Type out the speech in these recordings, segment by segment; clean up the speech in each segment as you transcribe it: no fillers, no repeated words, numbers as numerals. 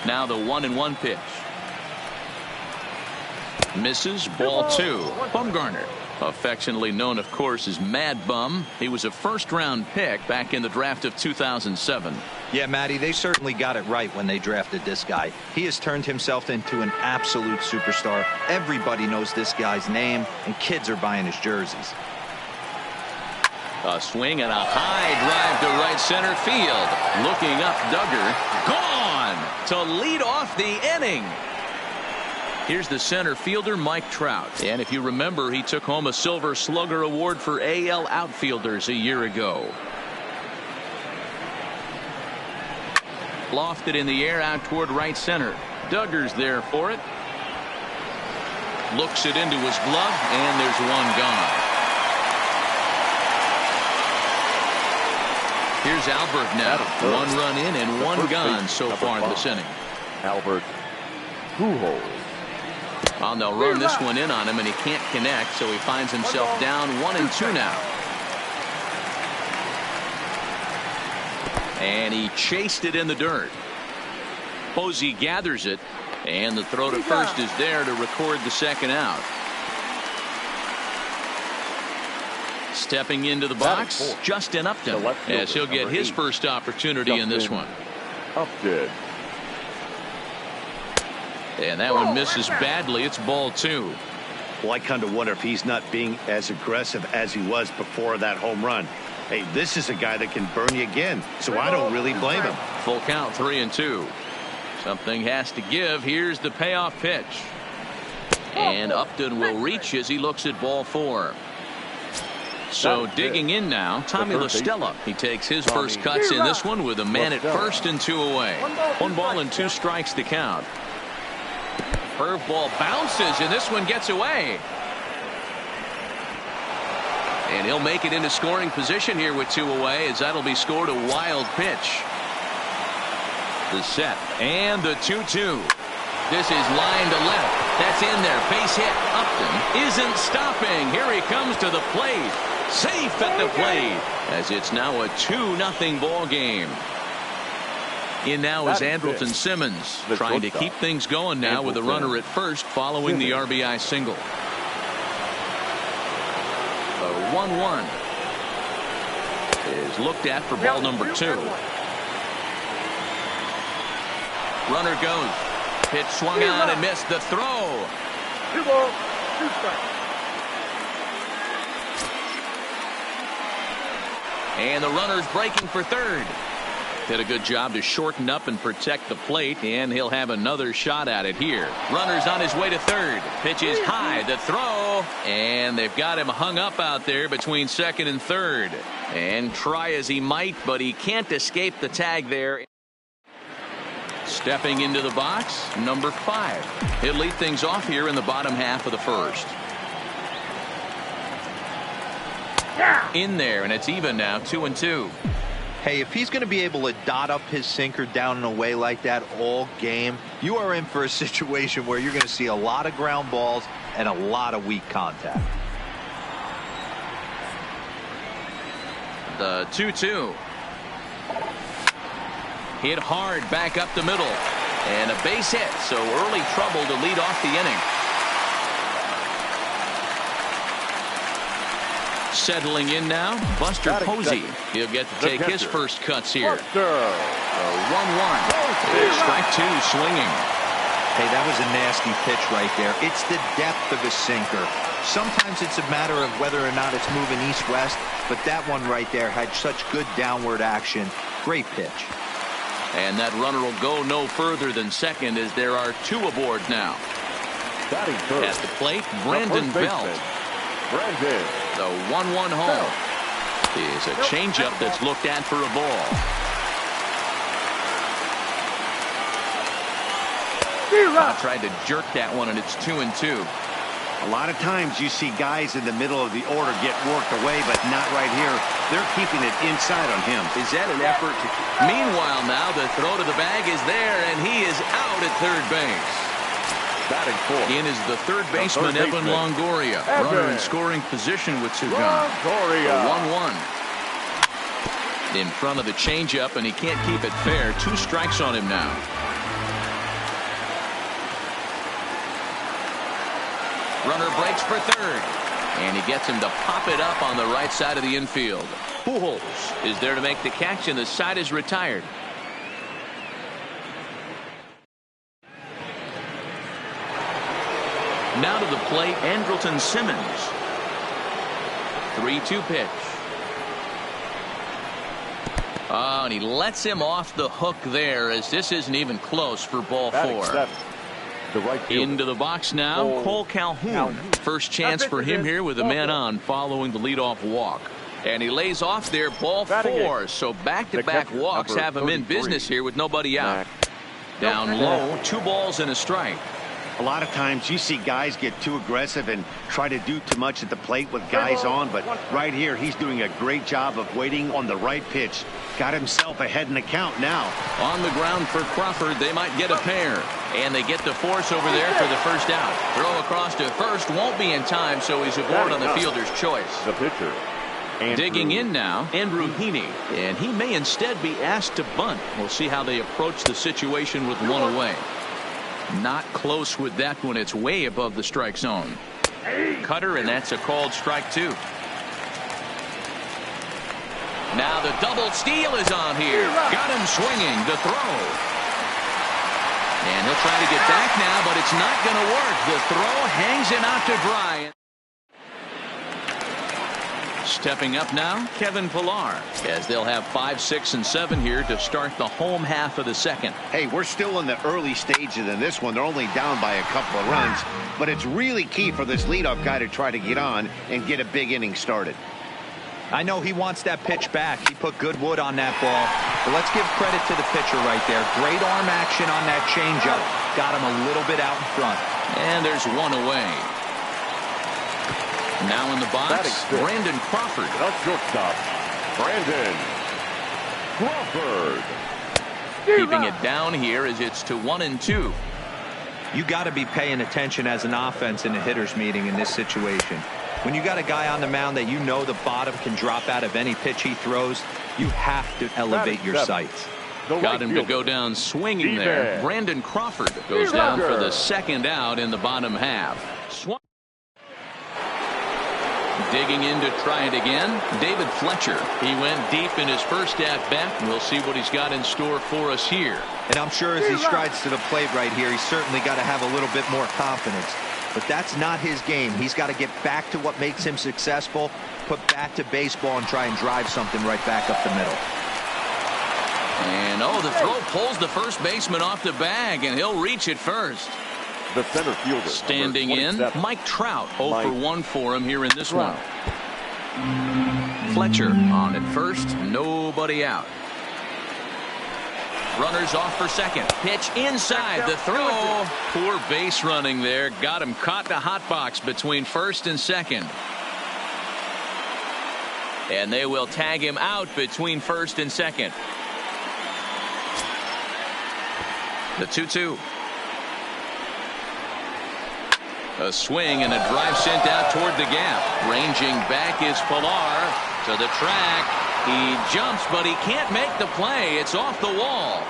Now the 1-1 pitch. Misses. Ball 2. Bumgarner, affectionately known, of course, as Mad Bum. He was a first-round pick back in the draft of 2007. Yeah, Matty, they certainly got it right when they drafted this guy. He has turned himself into an absolute superstar. Everybody knows this guy's name, and kids are buying his jerseys. A swing and a high drive to right center field. Looking up, Duggar. Gone to lead off the inning. Here's the center fielder, Mike Trout. And if you remember, he took home a Silver Slugger Award for AL outfielders a year ago. Lofted in the air out toward right center. Duggar's there for it. Looks it into his glove, and there's one gone. Here's Albert now. 1 run in and 1 gone so far this inning. Albert Pujols. Well, they'll run this one in on him, and he can't connect, so he finds himself down 1-2 now. And he chased it in the dirt. Posey gathers it, and the throw to first is there to record the second out. Stepping into the box, Justin Upton, as he'll get his first opportunity in this one. Upton. And that one misses badly. It's ball 2. Well, I kind of wonder if he's not being as aggressive as he was before that home run. Hey, this is a guy that can burn you again, so I don't really blame him. Full count, 3-2. Something has to give. Here's the payoff pitch. And Upton will reach as he looks at ball 4. So digging in now, Tommy La Stella. He takes his first cuts in this one with a man at first and 2 away. 1 ball and 2 strikes to count. Curveball bounces, and this one gets away. And he'll make it into scoring position here with 2 away, as that'll be scored a wild pitch. The set and the 2-2. This is line to left. That's in there. Base hit. Upton isn't stopping. Here he comes to the plate. Safe at the plate, as it's now a 2-0 ball game. In now is Andrelton Simmons, trying to keep things going now with a runner at first following the RBI single. The 1-1 is looked at for ball number 2. Runner goes. Pitch swung on and missed. The throw. 2 balls, 2 strikes. And the runner's breaking for third. Did a good job to shorten up and protect the plate, and he'll have another shot at it here. Runner's on his way to third. Pitch is high. The throw, and they've got him hung up out there between second and third. And try as he might, but he can't escape the tag there. Stepping into the box, number 5. He'll lead things off here in the bottom half of the first. In there, and it's even now, 2-2. Hey, if he's going to be able to dot up his sinker down and away like that all game, you are in for a situation where you're going to see a lot of ground balls and a lot of weak contact. The 2-2. Hit hard back up the middle. And a base hit, so early trouble to lead off the inning. Settling in now, Buster Posey. He'll get to take his first cuts here. The 1-1. Strike 2 swinging. Hey, that was a nasty pitch right there. It's the depth of a sinker. Sometimes it's a matter of whether or not it's moving east-west, but that one right there had such good downward action. Great pitch. And that runner will go no further than second, as there are 2 aboard now. At the plate, Brandon Belt. The 1-1 home is a changeup that's looked at for a ball. Tried to jerk that one, and it's 2-2. A lot of times you see guys in the middle of the order get worked away, but not right here. They're keeping it inside on him. Is that an effort to... Meanwhile, now the throw to the bag is there, and he is out at third base. Batting fourth. In is the third baseman, Evan Longoria. Runner in scoring position with 2 gone. Longoria. 1-1. In front of the changeup, and he can't keep it fair. 2 strikes on him now. Runner breaks for third. And he gets him to pop it up on the right side of the infield. Pujols is there to make the catch, and the side is retired. Now to the plate, Andrelton Simmons. 3-2 pitch. Oh, and he lets him off the hook there, as this isn't even close for ball 4. The right fielder. Into the box now, Cole Calhoun. First chance for him here with a man on following the leadoff walk. And he lays off there, ball 4. So back-to-back walks have him in business here with nobody out. Down low, 2 balls and a strike. A lot of times you see guys get too aggressive and try to do too much at the plate with guys on, but right here he's doing a great job of waiting on the right pitch. Got himself ahead in the count now. On the ground for Crawford, they might get a pair. And they get the force over there for the first out. Throw across to first, won't be in time, so he's aboard on the fielder's choice. The pitcher. Digging in now, Andrew Heaney, and he may instead be asked to bunt. We'll see how they approach the situation with 1 away. Not close with that one. It's way above the strike zone. Cutter, and that's a called strike 2. Now the double steal is on here. Got him swinging. The throw. And he'll try to get back now, but it's not going to work. The throw hangs him out to dry. Stepping up now, Kevin Pillar, as they'll have 5, 6, and 7 here to start the home half of the second. Hey, we're still in the early stages in this one. They're only down by a couple of runs, but it's really key for this leadoff guy to try to get on and get a big inning started. I know he wants that pitch back. He put good wood on that ball. But let's give credit to the pitcher right there. Great arm action on that changeup. Got him a little bit out in front. And there's 1 away. Now in the box, Brandon Crawford. The shortstop, Brandon Crawford. Keeping it down here as it's to 1-2. You got to be paying attention as an offense in a hitter's meeting in this situation. When you got a guy on the mound that you know the bottom can drop out of any pitch he throws, you have to elevate your sights. Got him to go down swinging there. Brandon Crawford goes down for the second out in the bottom half. Digging in to try it again, David Fletcher. He went deep in his first at-bat. We'll see what he's got in store for us here. And I'm sure as he strides to the plate right here, he's certainly got to have a little bit more confidence. But that's not his game. He's got to get back to what makes him successful, put bat to baseball, and try and drive something right back up the middle. And, the throw pulls the first baseman off the bag, and he'll reach it first. The center fielder. Standing in, Mike Trout. 0 for 1 for him here in this one. Fletcher on at first. Nobody out. Runners off for second. Pitch inside. The throw. Poor base running there. Got him caught in the hot box between first and second. And they will tag him out between first and second. The 2-2. A swing and a drive sent out toward the gap. Ranging back is Pillar to the track. He jumps, but he can't make the play. It's off the wall.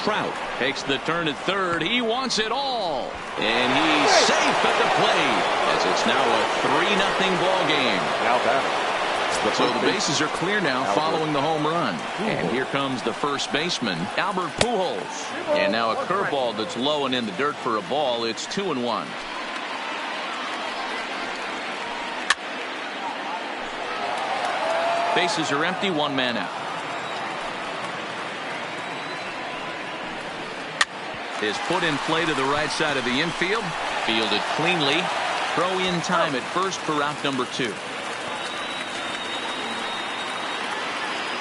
Trout takes the turn at third. He wants it all. And he's safe at the plate as it's now a 3-0 ball game. Now batting. So the bases are clear now following the home run. And here comes the first baseman, Albert Pujols. And now a curveball that's low and in the dirt for a ball. It's 2-1. Bases are empty, 1 man out. Is put in play to the right side of the infield. Fielded cleanly. Throw in time at first for out number 2.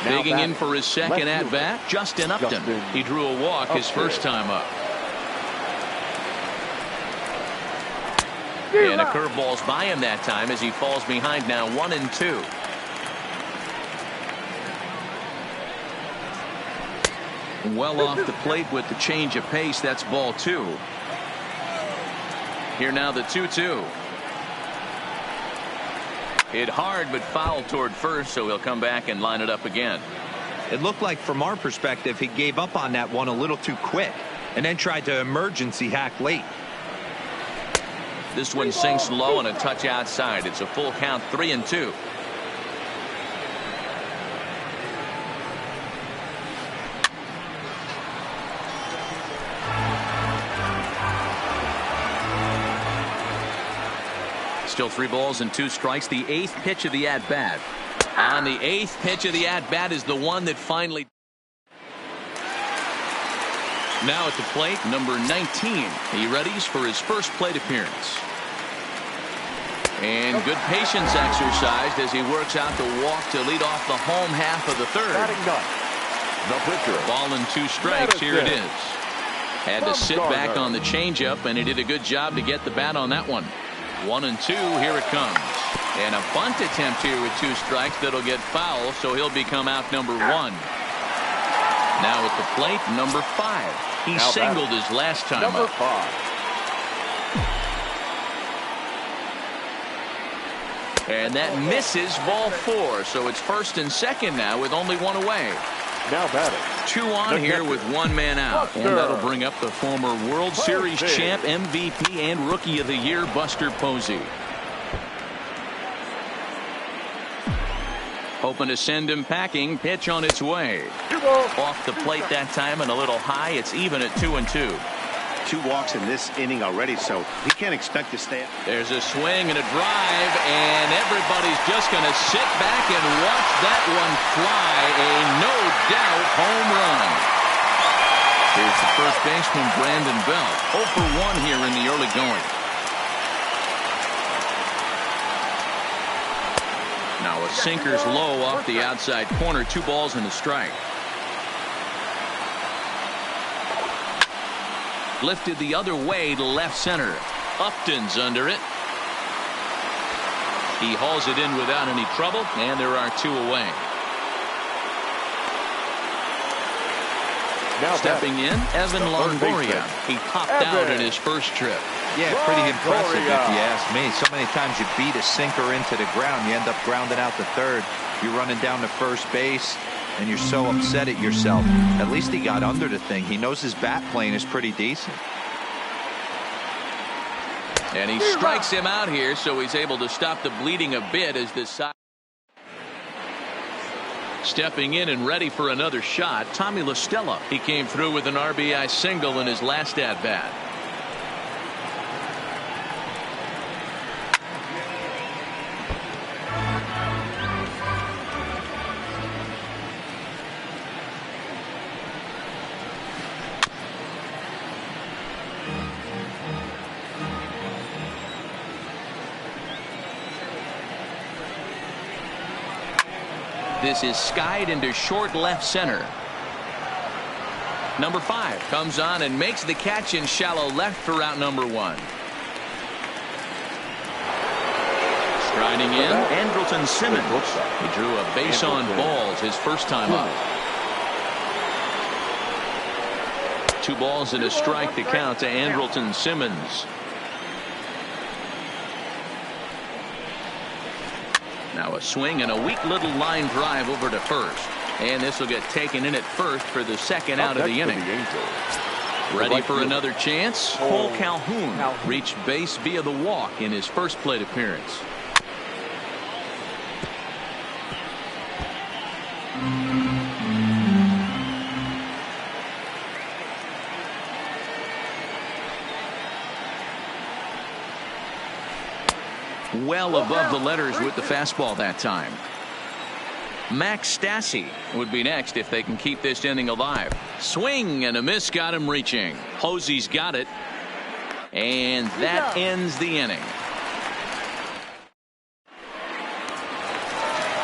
Digging in for his second at-bat, Justin Upton. He drew a walk his first time up. And a curveball's by him that time as he falls behind now 1-2. Well off the plate with the change of pace. That's ball 2. Here now the 2-2. Hit hard but foul toward first, so he'll come back and line it up again. It looked like from our perspective he gave up on that one a little too quick and then tried to emergency hack late. This one sinks low and a touch outside. It's a full count, 3-2. Still 3 balls and 2 strikes. The 8th pitch of the at-bat. On the 8th pitch of the at-bat is the one that finally. Now at the plate, number 19. He readies for his first plate appearance. And good patience exercised as he works out the walk to lead off the home half of the third. The pitcher. Ball and 2 strikes. Here it is. Had to sit back on the changeup, and he did a good job to get the bat on that one. 1-2. Here it comes. And a bunt attempt here with 2 strikes that'll get foul, so he'll become out number 1. Now at the plate, number 5. He singled his last time Number up. 5. And that misses, ball 4. So it's first and second now with only 1 away. Now batting. 2 on here with 1 man out. And that'll bring up the former World Series champ, MVP, and Rookie of the Year, Buster Posey. Hoping to send him packing. Pitch on its way. Off the plate that time and a little high. It's even at 2-2. 2 walks in this inning already, so he can't expect to stay. There's a swing and a drive, and everybody's just going to sit back and watch that one fly. A no-doubt home run. Here's the first baseman, Brandon Belt. 0 for 1 here in the early going. Now a sinker's low off the outside corner. 2 balls and a strike. Lifted the other way to left center. Upton's under it. He hauls it in without any trouble, and there are 2 away. Now stepping in, Evan Longoria. He popped out in his first trip. Yeah, pretty impressive if you ask me. So many times you beat a sinker into the ground, you end up grounding out the third. You're running down to first base, and you're so upset at yourself. At least he got under the thing. He knows his bat plane is pretty decent. And he strikes him out here, so he's able to stop the bleeding a bit as this side. Stepping in and ready for another shot, Tommy La Stella. He came through with an RBI single in his last at-bat. This is skied into short left center. Number 5 comes on and makes the catch in shallow left for out number 1. Striding in, Andrelton Simmons. He drew a base on balls his first time up. 2 balls and a strike to count to Andrelton Simmons. Now a swing and a weak little line drive over to first. And this will get taken in at first for the second out of the inning. Ready for another chance? Cole Calhoun reached base via the walk in his first plate appearance. Well above the letters with the fastball that time. Max Stassi would be next if they can keep this inning alive. Swing and a miss got him reaching. Posey's got it. And that ends the inning.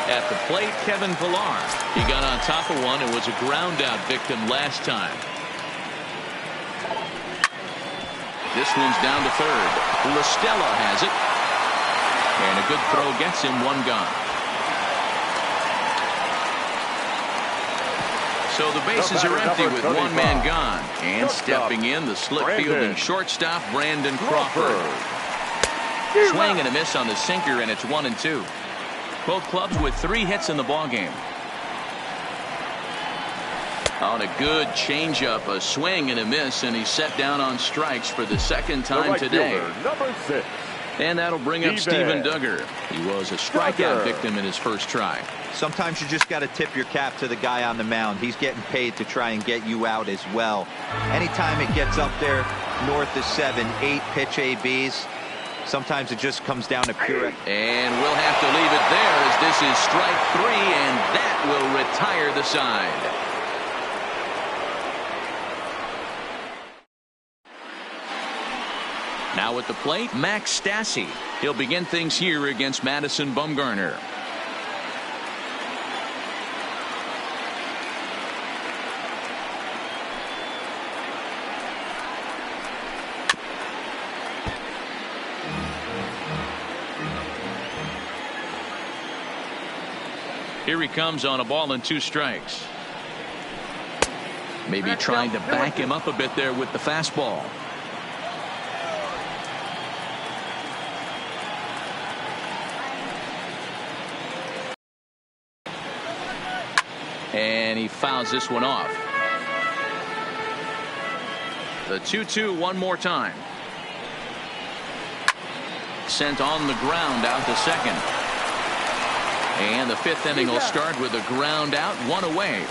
At the plate, Kevin Pillar. He got on top of one and was a ground out victim last time. This one's down to third. La Stella has it. And a good throw gets him 1 gone. So the bases are empty with 1 man gone. And stepping in, the slip fielding shortstop, Brandon Crawford. Swing and a miss on the sinker, and it's 1-2. Both clubs with 3 hits in the ballgame. On a good changeup, a swing and a miss, and he's set down on strikes for the second The time right today. fielder, number 6. And that'll bring up Steven Duggar. He was a strikeout victim in his first try. Sometimes you just got to tip your cap to the guy on the mound. He's getting paid to try and get you out as well. Anytime it gets up there north of 7, 8 pitch ABs, sometimes it just comes down to pure. And we'll have to leave it there as this is strike 3, and that will retire the side. Now at the plate, Max Stassi. He'll begin things here against Madison Bumgarner. Here he comes on a ball and 2 strikes. Maybe trying to back him up a bit there with the fastball. And he fouls this one off. The 2-2 one more time. Sent on the ground out to second. And the 5th inning will start with a ground out, 1 away.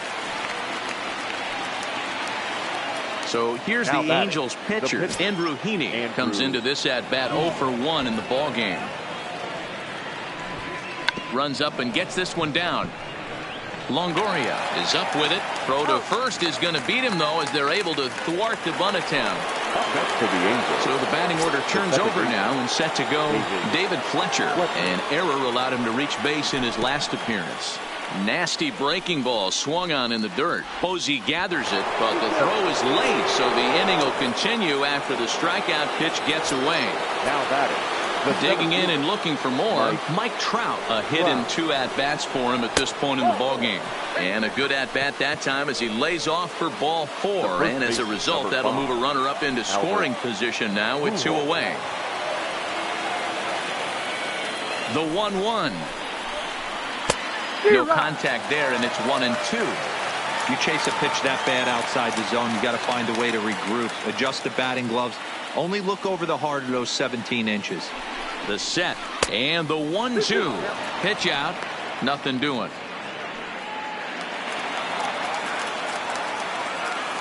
So here's the Angels pitcher. Andrew Heaney comes into this at bat 0 for 1 in the ball game. Runs up and gets this one down. Longoria is up with it. Throw to first is going to beat him, though, as they're able to thwart the bunt attempt. That's to the Angels. So the batting order turns over now and set to go David Fletcher. An error allowed him to reach base in his last appearance. Nasty breaking ball swung on in the dirt. Posey gathers it, but the throw is late, so the inning will continue after the strikeout pitch gets away. Now batting. Digging in and looking for more, Mike Trout. A hit and 2 at-bats for him at this point in the ballgame. And a good at-bat that time as he lays off for ball 4. And as a result, that'll move a runner up into scoring position now with 2 away. The 1-1. No contact there, and it's 1-2. You chase a pitch that bad outside the zone, you got to find a way to regroup, adjust the batting gloves. Only look over the heart of those 17 inches. The set and the 1-2. Pitch out. Nothing doing.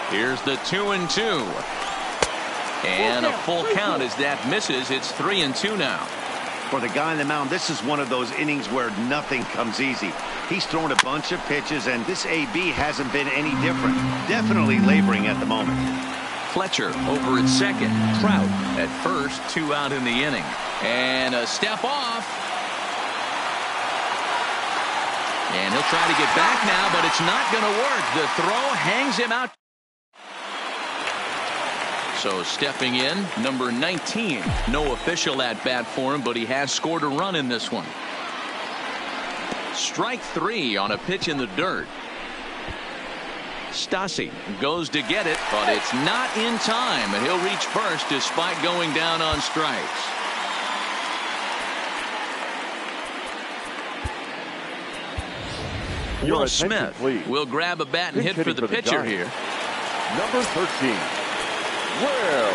Here's the 2-2. And a full count as that misses. It's 3-2 now. For the guy on the mound, this is one of those innings where nothing comes easy. He's thrown a bunch of pitches, and this AB hasn't been any different. Definitely laboring at the moment. Fletcher over at second. Trout at first. 2 out in the inning. And a step off. And he'll try to get back now, but it's not going to work. The throw hangs him out. So stepping in, number 19. No official at bat for him, but he has scored a run in this one. Strike 3 on a pitch in the dirt. Stassi goes to get it, but it's not in time, and he'll reach first despite going down on strikes. Will Smith will grab a bat and hit for the pitcher here. Number 13. Will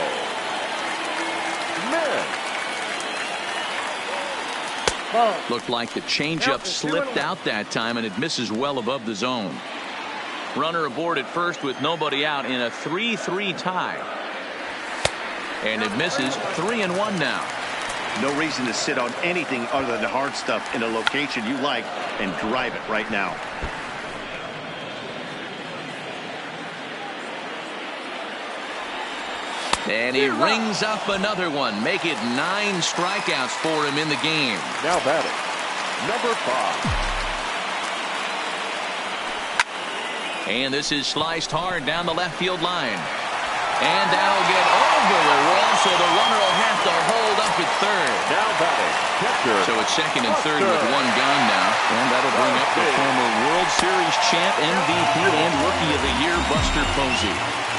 Smith. Looked like the changeup slipped out that time, and it misses well above the zone. Runner aboard at first with nobody out in a 3-3 tie. And it misses. 3-1 now. No reason to sit on anything other than hard stuff in a location you like and drive it right now. And he rings up another one. Make it 9 strikeouts for him in the game. Now batting. Number 5. And this is sliced hard down the left field line. And that'll get over the wall, so the runner will have to hold up at third. Now batting. Catcher. So it's second and third with 1 gone now. And that'll bring up the former World Series champ, MVP, and Rookie of the Year, Buster Posey.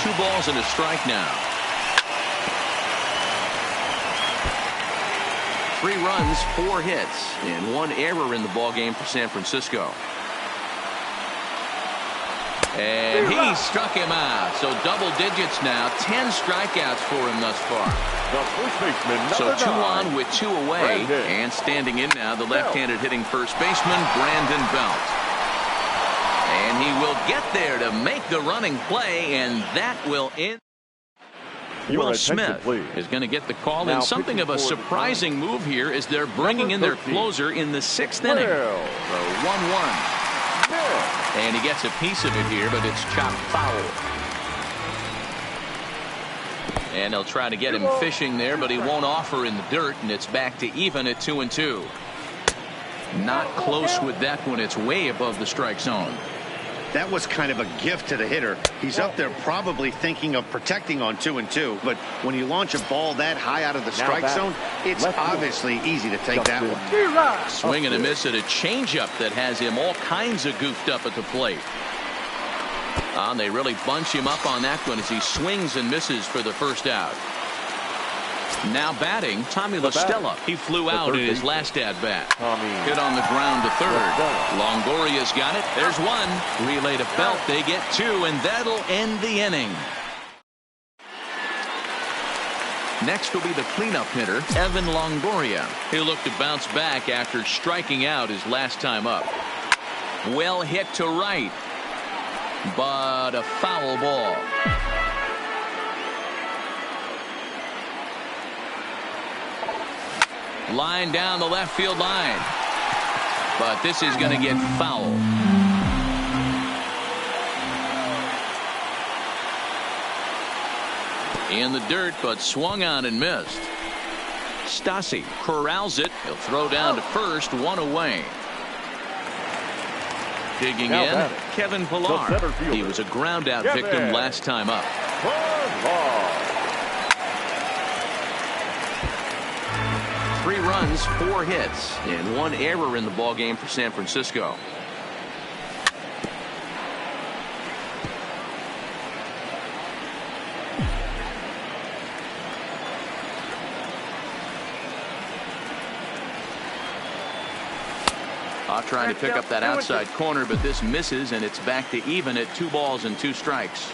2 balls and a strike now. 3 runs, 4 hits, and 1 error in the ballgame for San Francisco. And he he struck him out. So double digits now. 10 strikeouts for him thus far. The first baseman, So number 2 9. on with 2 away. Brandon. And standing in now, the left-handed hitting first baseman, Brandon Belt. And he will get there to make the running play, and that will end. Your Will attention, Smith please. is going to get the call, Now and something of a pitching for the surprising move here is they're bringing in their 13. closer in the 6th inning. Well. The 1-1. Yeah. And he gets a piece of it here, but it's chopped foul. And they'll try to get him fishing there, but he won't offer in the dirt, and it's back to even at 2-2. Not close with that one. It's way above the strike zone. That was kind of a gift to the hitter. He's up there probably thinking of protecting on 2-2, but when you launch a ball that high out of the strike back. zone, it's Left field. obviously easy to take that Justin. one. Swing and a miss at a changeup that has him all kinds of goofed up at the plate. And they really bunch him up on that one as he swings and misses for the first out. Now batting, Tommy La Stella. He flew out in his last at-bat. Hit on the ground to third. Longoria's got it. There's one. Relay to Belt. They get 2, and that'll end the inning. Next will be the cleanup hitter, Evan Longoria. He'll look to bounce back after striking out his last time up. Well hit to right, but a foul ball. Line down the left field line, but this is going to get foul. In the dirt, but swung on and missed. Stassi corrals it. He'll throw down to first, 1 away. Digging Now in, batting, Kevin the Pillar. center fielder, He was a ground out Kevin. victim last time up. 3 runs, 4 hits, and 1 error in the ballgame for San Francisco. Trying to pick up that outside corner, but this misses, and it's back to even at 2 balls and 2 strikes.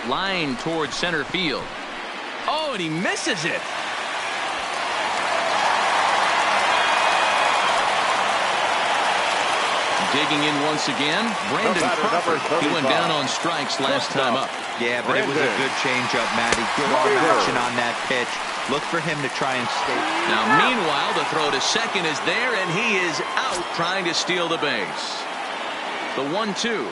Line towards center field. Oh, and he misses it. Digging in once again, Brandon Crawford. He went down on strikes last time up. Yeah, but it was a good changeup, Matty. Good arm action on that pitch. Look for him to try and stay. Now, meanwhile, the throw to second is there, and he is out trying to steal the base. The 1-2.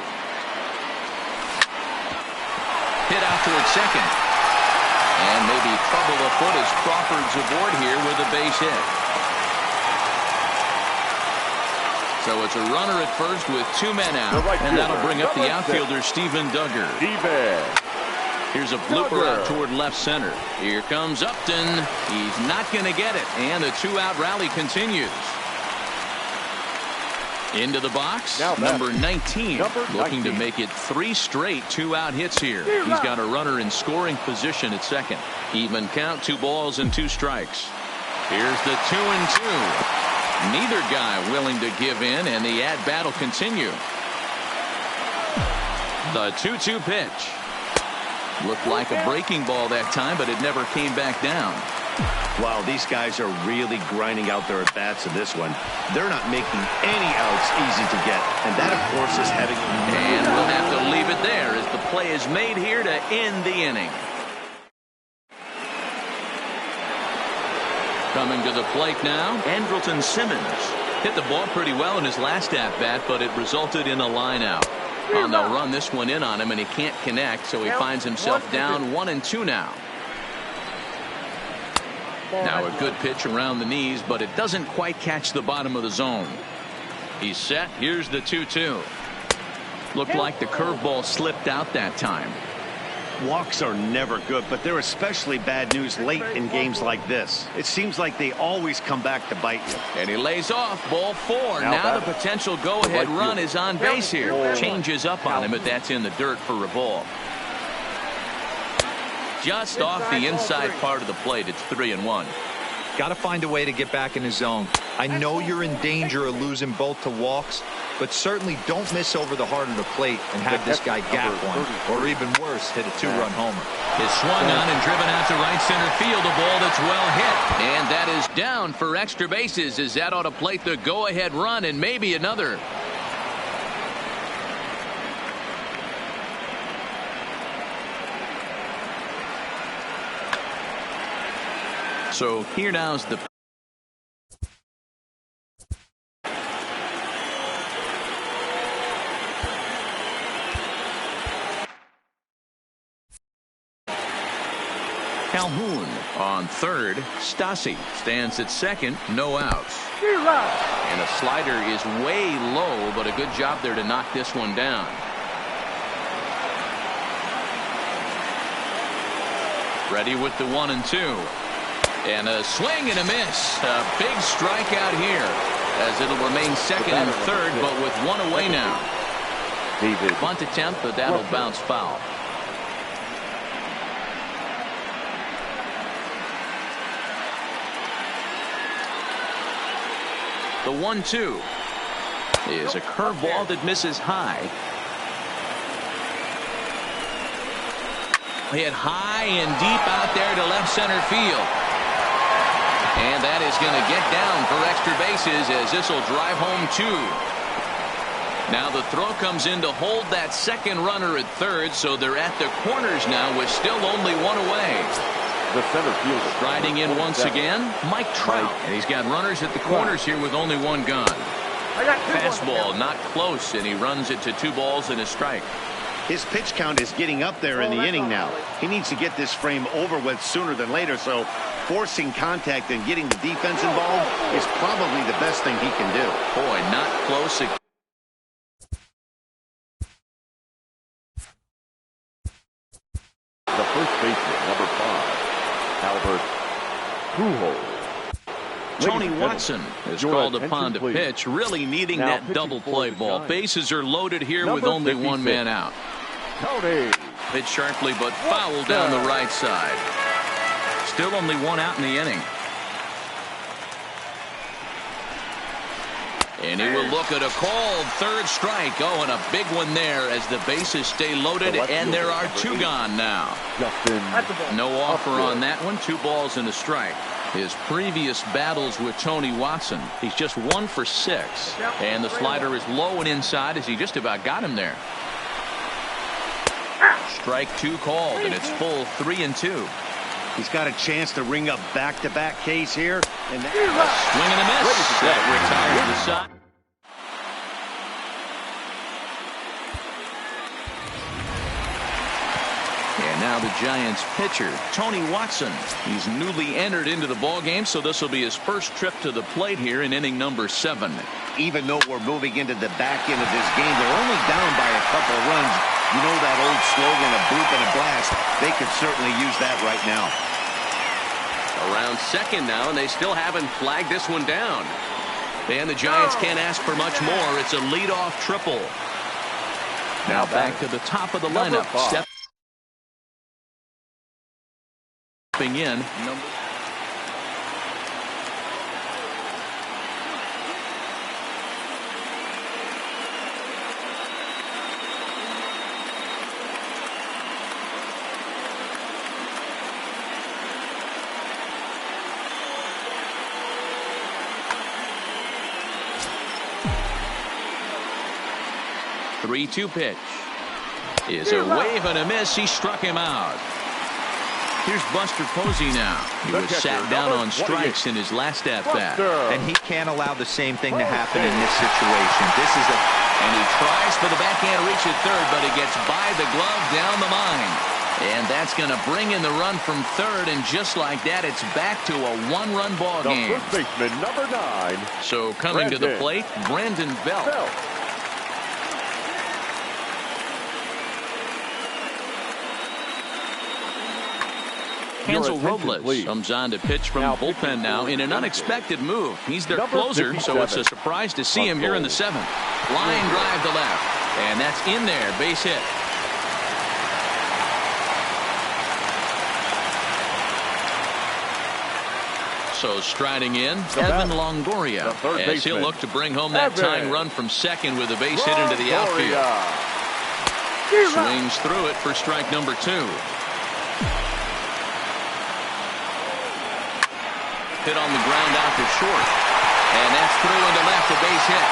Hit out towards second. And maybe trouble afoot as Crawford's aboard here with a base hit. So it's a runner at first with 2 men out. And that'll bring up the outfielder, Steven Duggar. Here's a blooper out toward left center. Here comes Upton. He's not going to get it. And the 2-out rally continues. Into the box, number 19. Looking to make it 3 straight 2-out hits here. He's got a runner in scoring position at second. Even count, 2 balls and 2 strikes. Here's the 2-2. Neither guy willing to give in, and the at-bat will continue. The 2-2 pitch. Looked like a breaking ball that time, but it never came back down. Wow, these guys are really grinding out their at-bats in this one. They're not making any outs easy to get, and that, of course, is having... And we'll have to leave it there as the play is made here to end the inning. Coming to the plate now, Andrelton Simmons. Hit the ball pretty well in his last at-bat, but it resulted in a line out. And they'll run this one in on him, and he can't connect, so he finds himself down 1-2 now. Now a good pitch around the knees, but it doesn't quite catch the bottom of the zone. He's set. Here's the 2-2. Looked like the curveball slipped out that time. Walks are never good, but they're especially bad news late in games like this. It seems like they always come back to bite you. And he lays off, ball 4. Now the potential go-ahead run is on base here. Changes up on him, but that's in the dirt for a ball. Just off the inside part of the plate. It's 3-1. Got to find a way to get back in his zone. I know you're in danger of losing both to walks, but certainly don't miss over the heart of the plate and have this guy gap one, or even worse, hit a two-run homer. Is swung on and driven out to right center field, a ball that's well hit. And that is down for extra bases as that ought to plate the go-ahead run and maybe another. So here now's the Calhoun on third. Stassi stands at second. No outs. And a slider is way low, but a good job there to knock this one down. Ready with the 1-2. And a swing and a miss. A big strikeout here as it'll remain second and third, but with one away now. Bunt attempt, but that'll bounce foul. The 1-2 is a curveball that misses high. Hit high and deep out there to left center field. And that is going to get down for extra bases as this will drive home two. Now the throw comes in to hold that second runner at third, so they're at the corners now with still only one away. The center fielder. Striding in once again, Mike Trout. And he's got runners at the corners here with only one gun. Fastball not close, and he runs it to 2 balls and a strike. His pitch count is getting up there in the inning now. He needs to get this frame over with sooner than later, so forcing contact and getting the defense involved is probably the best thing he can do. Boy, not close. The first baseman, number 5, Albert Pujols. Tony Watson is called upon to pitch, really needing that double play ball. Bases are loaded here with only 1 man out. Tony. Pitch sharply, but foul down the right side. Still only 1 out in the inning. And he will look at a called third strike. Oh, and a big one there as the bases stay loaded, and there are 2 gone now. No offer on that one. 2 balls and a strike. His previous battles with Tony Watson, he's just 1 for 6. And the slider is low and inside as he just about got him there. Strike 2 called, and it's full 3-2. He's got a chance to ring up back-to-back Ks here. And swing and a miss. That retires the side. And now the Giants pitcher, Tony Watson. He's newly entered into the ballgame, so this will be his first trip to the plate here in inning number 7. Even though we're moving into the back end of this game, they're only down by a couple of runs. You know that old slogan, a bloop and a blast. They could certainly use that right now. Around second now, and they still haven't flagged this one down. And the Giants can't ask for much more. It's a leadoff triple. Now back to the top of the lineup. Stepping in. Three-2 pitch is a wave and a miss. He struck him out. Here's Buster Posey now. He was sat down on strikes in his last at-bat. And he can't allow the same thing to happen in this situation. And he tries for the backhand reach at third, but he gets by the glove down the line. And that's going to bring in the run from third, and just like that, it's back to a 1-run ball game. The first baseman, number 9. So coming to the plate, Brandon Belt. Hansel Robles comes on to pitch from bullpen now in an unexpected move. He's their closer, so it's a surprise to see him here in the 7th. Line drive to left, and that's in there, base hit. So striding in, Evan Longoria, as he'll look to bring home that tying run from second with a base hit into the outfield. Swings through it for strike number 2. Hit on the ground out to short. And that's through into left, a base hit.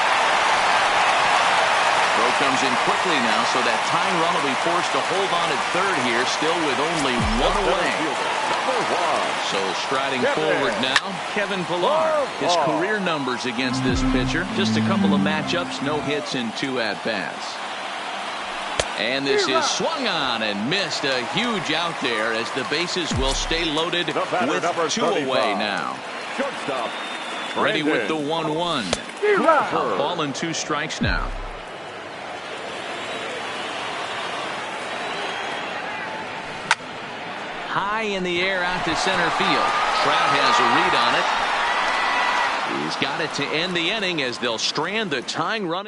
Throw comes in quickly now, so that tying run will be forced to hold on at third here, still with only one away. So striding forward now, Kevin Pillar. His career numbers against this pitcher, just a couple of matchups, no hits in 2 at-bats. And this is swung on and missed. A huge out there as the bases will stay loaded with 2 away now. Shortstop. Ready with the 1-1. A ball and 2 strikes now. High in the air out to center field. Trout has a read on it. He's got it to end the inning as they'll strand the tying run.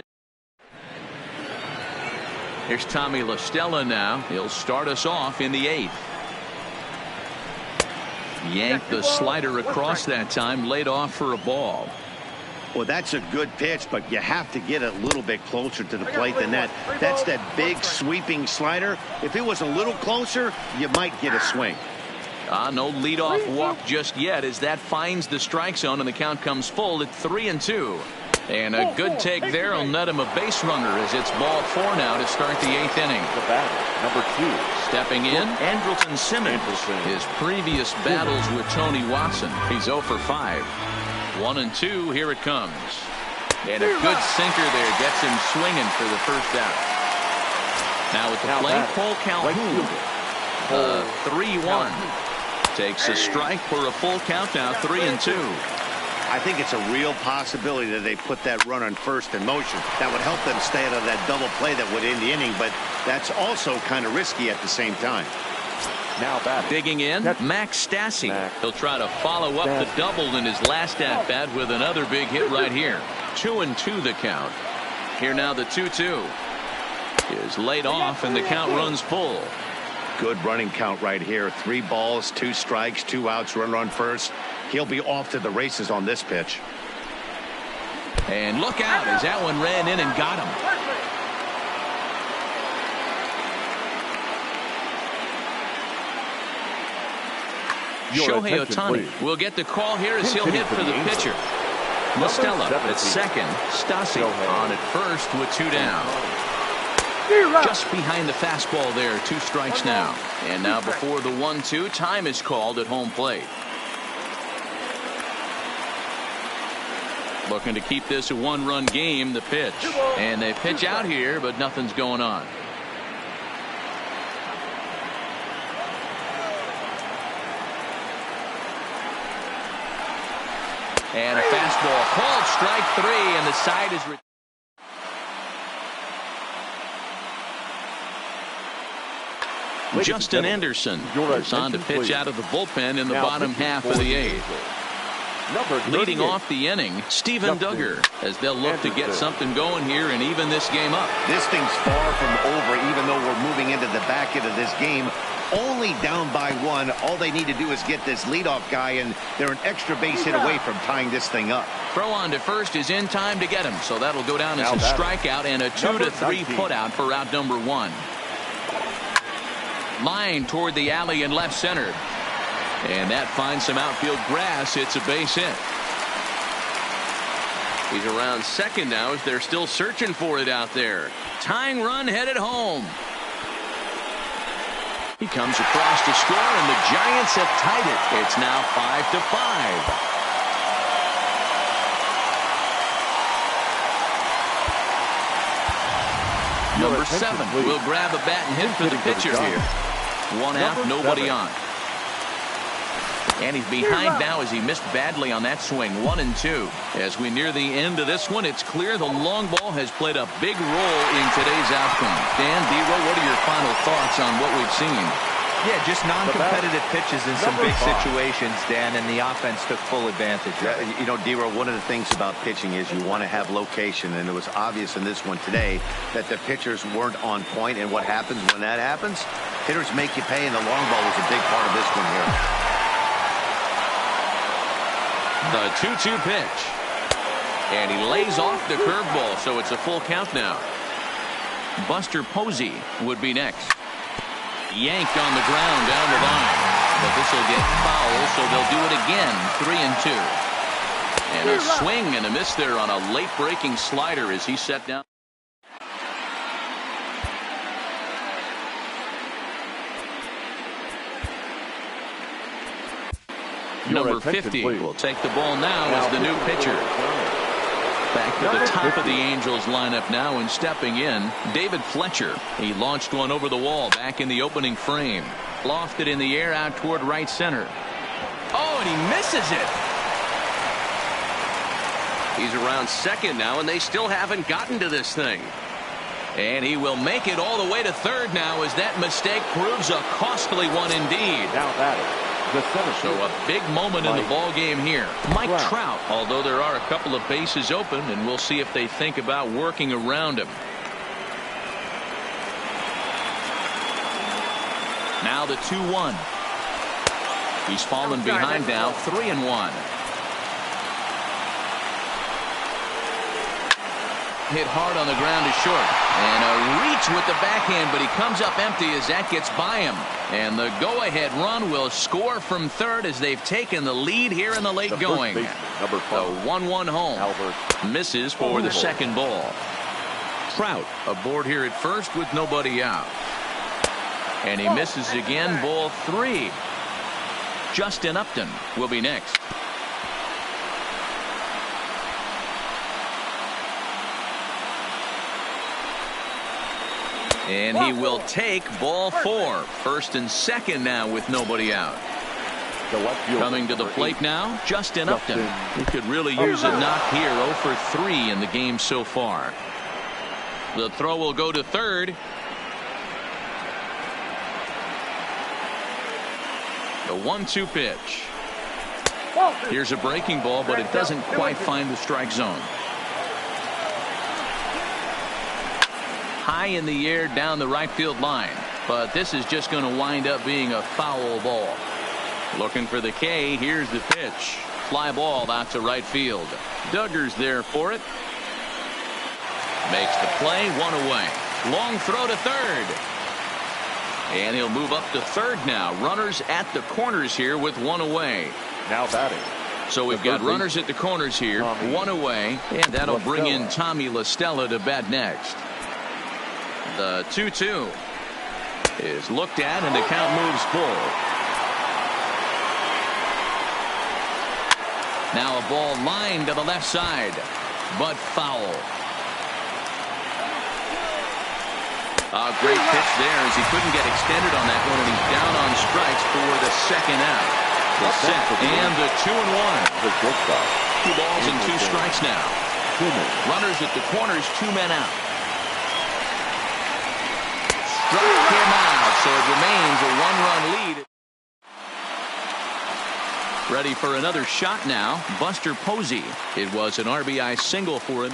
Here's Tommy La Stella now. He'll start us off in the 8th. Yanked the slider across that time, laid off for a ball. Well, that's a good pitch, but you have to get a little bit closer to the plate than that. That's that big sweeping slider. If it was a little closer, you might get a swing. No leadoff walk just yet as that finds the strike zone and the count comes full at 3-2. And a good take there will net him a base runner as it's ball 4 now to start the 8th inning. The batter, number 2. Stepping in, Andrelton Simmons. His previous battles with Tony Watson. He's 0 for 5. 1-2, here it comes. And a good sinker there gets him swinging for the first out. Now with the plate, Cole Calhoun. 3-1. Takes a strike for a full count now, 3-2. I think it's a real possibility that they put that run on first in motion. That would help them stay out of that double play that would end the inning, but that's also kind of risky at the same time. Now back. Digging in, Max Stassi. He'll try to follow up the double in his last at-bat with another big hit right here. 2-2 the count. Here now the 2-2 is laid off and the count runs full. Good running count right here. 3 balls, 2 strikes, 2 outs, runner on first. He'll be off to the races on this pitch. And look out as that one ran in and got him. Shohei Ohtani will get the call here as he'll hit for the pitcher. La Stella at second. Stassi on at first with 2 down. Just behind the fastball there. 2 strikes now. And now before the 1-2, time is called at home plate. Looking to keep this a 1-run game, the pitch. And they pitch out here, but nothing's going on. And a fastball called strike 3, and the side is... Justin Anderson is on to pitch out of the bullpen in the bottom half of the 8th. Leading off the inning, Steven Duggar, as they'll look to get something going here and even this game up. This thing's far from over, even though we're moving into the back end of this game. Only down by 1. All they need to do is get this leadoff guy, and they're an extra base hit away from tying this thing up. Throw on to first is in time to get him, so that'll go down as a strikeout and a 2-3 putout for out number 1. Line toward the alley in left center. And that finds some outfield grass. It's a base hit. He's around second now as they're still searching for it out there. Tying run headed home. He comes across to score, and the Giants have tied it. It's now 5-5. Number 7 will grab a bat and hit for the pitcher here. 1 out, nobody on. And he's behind now as he missed badly on that swing. 1-2. As we near the end of this one, it's clear the long ball has played a big role in today's outcome. Dan, D-Row, what are your final thoughts on what we've seen? Yeah, just non-competitive pitches in some big situations, Dan, and the offense took full advantage. You know, D-Row, one of the things about pitching is you want to have location, and it was obvious in this one today that the pitchers weren't on point, and what happens when that happens? Hitters make you pay, and the long ball was a big part of this one here. The 2-2 pitch. And he lays off the curveball, so it's a full count now. Buster Posey would be next. Yanked on the ground down the line. But this will get foul, so they'll do it again. 3-2. And a swing and a miss there on a late breaking slider as he set down. Number 50 will take the ball now as the new pitcher. Back to the top of the Angels lineup now, and stepping in, David Fletcher. He launched one over the wall back in the opening frame. Lofted in the air out toward right center. Oh, and he misses it. He's around second now, and they still haven't gotten to this thing. And he will make it all the way to third now, as that mistake proves a costly one indeed. Now batting. So a big moment in the ball game here. Mike Trout, although there are a couple of bases open, and we'll see if they think about working around him. Now the 2-1. He's fallen behind now, 3-1. Hit hard on the ground to short. And a reach with the backhand, but he comes up empty as that gets by him. And the go-ahead run will score from third as they've taken the lead here in the late going. The 1-1 home. Albert misses for the second ball. Trout aboard here at first with nobody out. And he misses again, ball 3. Justin Upton will be next. And he will take ball 4. First and second now with nobody out. Coming to the plate now, Justin Upton. He could really use a knock here. 0 for 3 in the game so far. The throw will go to third. The 1-2 pitch. Here's a breaking ball, but it doesn't quite find the strike zone. High in the air down the right field line, but this is just going to wind up being a foul ball. Looking for the K. Here's the pitch. Fly ball out to right field. Duggar's there for it. Makes the play, 1 away. Long throw to third. And he'll move up to third now. Runners at the corners here with 1 away. Now batting. So we've got runners at the corners here, 1 away, and that'll bring in Tommy La Stella to bat next. The 2-2 is looked at, and the count moves full. Now a ball lined to the left side, but foul. A great pitch there as he couldn't get extended on that one, and he's down on strikes for the second out. The set and the 2-1. 2 balls and 2 strikes now. Runners at the corners, 2 men out. Struck him out, so it remains a 1-run lead. Ready for another shot now. Buster Posey. It was an RBI single for him.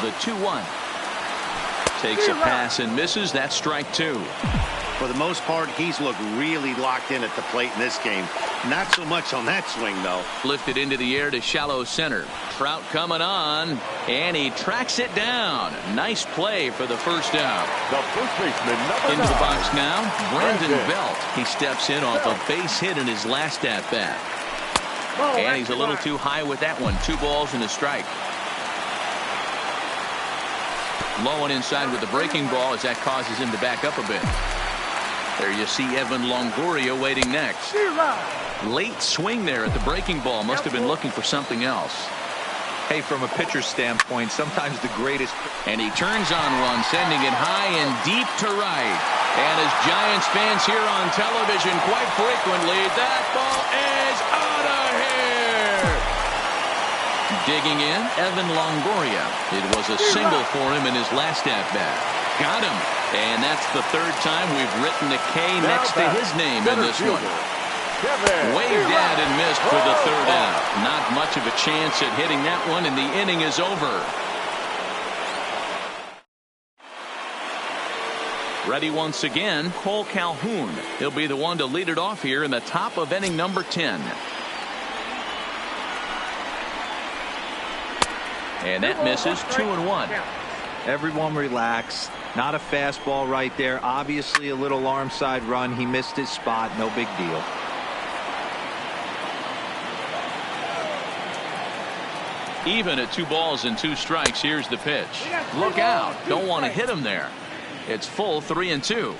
The 2-1. Takes a pass and misses. That's strike 2. For the most part, he's looked really locked in at the plate in this game. Not so much on that swing, though. Lifted into the air to shallow center. Trout coming on, and he tracks it down. Nice play for the first out. The first baseman, into the box now, Brandon Belt. He steps in off a base hit in his last at-bat. And he's a little too high with that one. 2 balls and a strike. Low and inside with the breaking ball as that causes him to back up a bit. There you see Evan Longoria waiting next. Late swing there at the breaking ball. Must have been looking for something else. Hey, from a pitcher's standpoint, sometimes the greatest. And he turns on one, sending it high and deep to right. And as Giants fans hear on television quite frequently, that ball is out of here. Digging in, Evan Longoria. It was a single for him in his last at-bat. Got him. And that's the 3rd time we've written a K next to his name in this one. Waved at and missed for the third out. Not much of a chance at hitting that one, and the inning is over. Ready once again, Cole Calhoun. He'll be the one to lead it off here in the top of inning number 10. And that misses. 2-1. Everyone relax. Not a fastball right there. Obviously a little arm side run. He missed his spot. No big deal. Even at 2 balls and 2 strikes. Here's the pitch. Look out. Don't want to hit him there. It's full 3-2.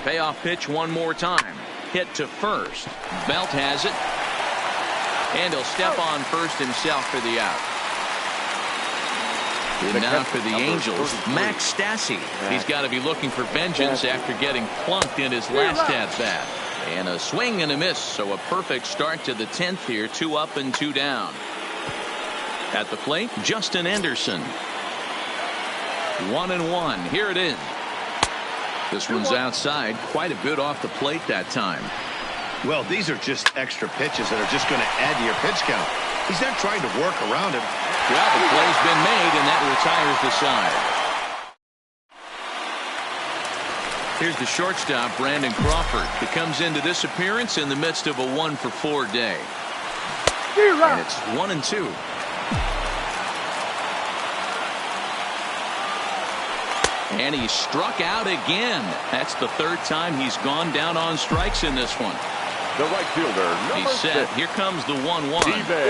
Payoff pitch one more time. Hit to first. Belt has it. And he'll step on first himself for the out. And now for the Angels, Max Stassi. He's got to be looking for vengeance after getting plunked in his last at-bat. And a swing and a miss, so a perfect start to the 10th here. 2 up and 2 down. At the plate, Justin Anderson. 1-1. Here it is. This one's outside, quite a bit off the plate that time. Well, these are just extra pitches that are just going to add to your pitch count. He's not trying to work around him. Well, the play's been made, and that retires the side. Here's the shortstop, Brandon Crawford. He comes into this appearance in the midst of a 1-for-4 day. And it's 1-2. And he struck out again. That's the 3rd time he's gone down on strikes in this one. The right fielder, He's set. Here comes the 1-1.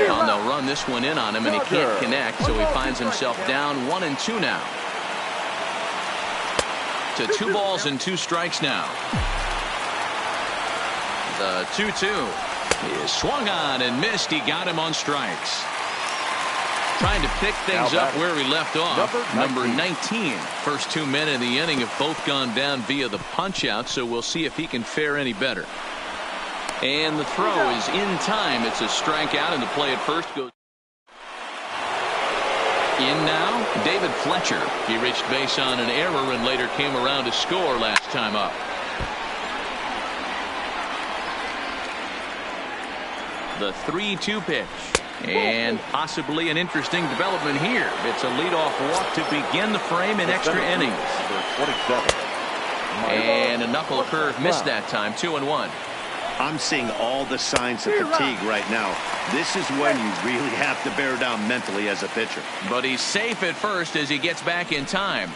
Well, they'll run this one in on him, and he can't connect, so he finds himself down 1-2 now. To 2 balls and 2 strikes now. The 2-2 is swung on and missed. He got him on strikes. Trying to pick things up where we left off. Number 19. First 2 men in the inning have both gone down via the punch out, so we'll see if he can fare any better. And the throw is in time. It's a strikeout, and the play at first goes in now. David Fletcher. He reached base on an error and later came around to score last time up. The 3-2 pitch. And possibly an interesting development here. It's a leadoff walk to begin the frame in extra innings. And a knuckle curve missed that time. 2-1. I'm seeing all the signs of fatigue right now. This is when you really have to bear down mentally as a pitcher. But he's safe at first as he gets back in time.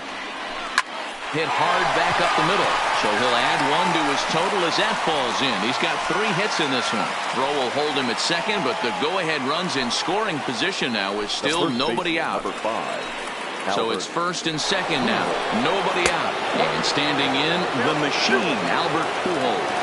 Hit hard back up the middle. So he'll add 1 to his total as that falls in. He's got 3 hits in this one. Throw will hold him at second, but the go-ahead run's in scoring position now with still nobody out. Number 5. So it's first and second now. Nobody out. And standing in, the machine, Albert Pujols.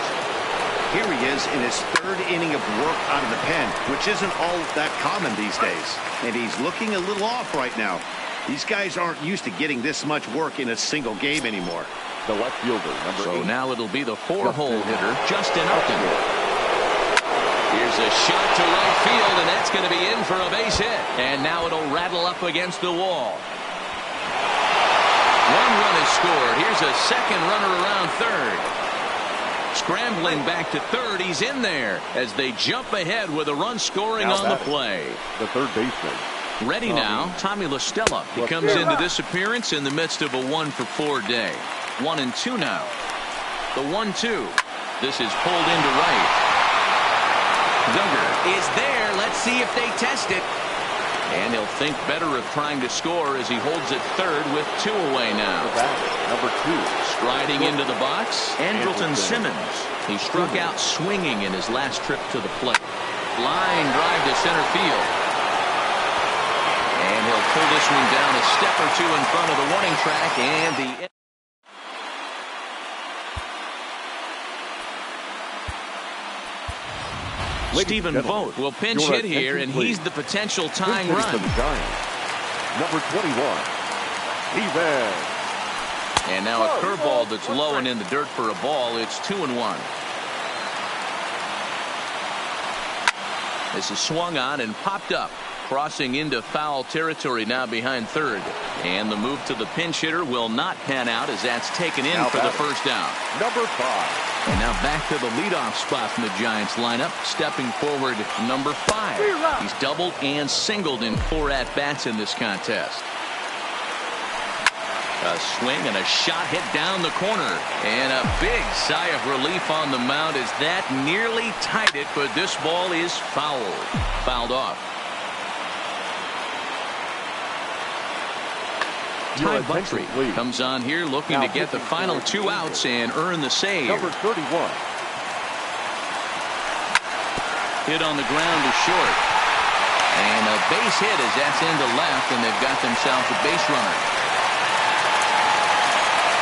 Here he is in his 3rd inning of work out of the pen, which isn't all that common these days. And he's looking a little off right now. These guys aren't used to getting this much work in a single game anymore. The left fielder, number 8. So now it'll be the 4-hole hitter, Justin Upton. Here's a shot to right field, and that's going to be in for a base hit. And now it'll rattle up against the wall. 1 run is scored. Here's a second runner around third. Scrambling back to third. He's in there as they jump ahead with a run scoring on the play. The third baseman. Ready now, Tommy La Stella. He comes into this appearance in the midst of a 1-for-4 day. 1-2 now. The 1-2. This is pulled into right. Duggar is there. Let's see if they test it. And he'll think better of trying to score as he holds it third with 2 away now. Number 2. Striding into the box, Andrelton Simmons. He struck out swinging in his last trip to the plate. Line drive to center field. And he'll pull this one down a step or 2 in front of the warning track, and the Stephen Vogt will pinch hit here, and he's the potential tying run. Number 21, Steven. And now a curveball that's low and in the dirt for a ball. It's 2-1. This is swung on and popped up, crossing into foul territory now behind third. And the move to the pinch hitter will not pan out as that's taken in for the first down. Number 5. And now back to the leadoff spot in the Giants lineup. Stepping forward, number 5. He's doubled and singled in 4 at-bats in this contest. A swing and a shot hit down the corner. And a big sigh of relief on the mound as that nearly tied it, but this ball is fouled off. Ty Buttrey comes on here looking to get the final 2 outs and earn the save. Number 31. Hit on the ground to short. And a base hit as that's into left, and they've got themselves a base runner.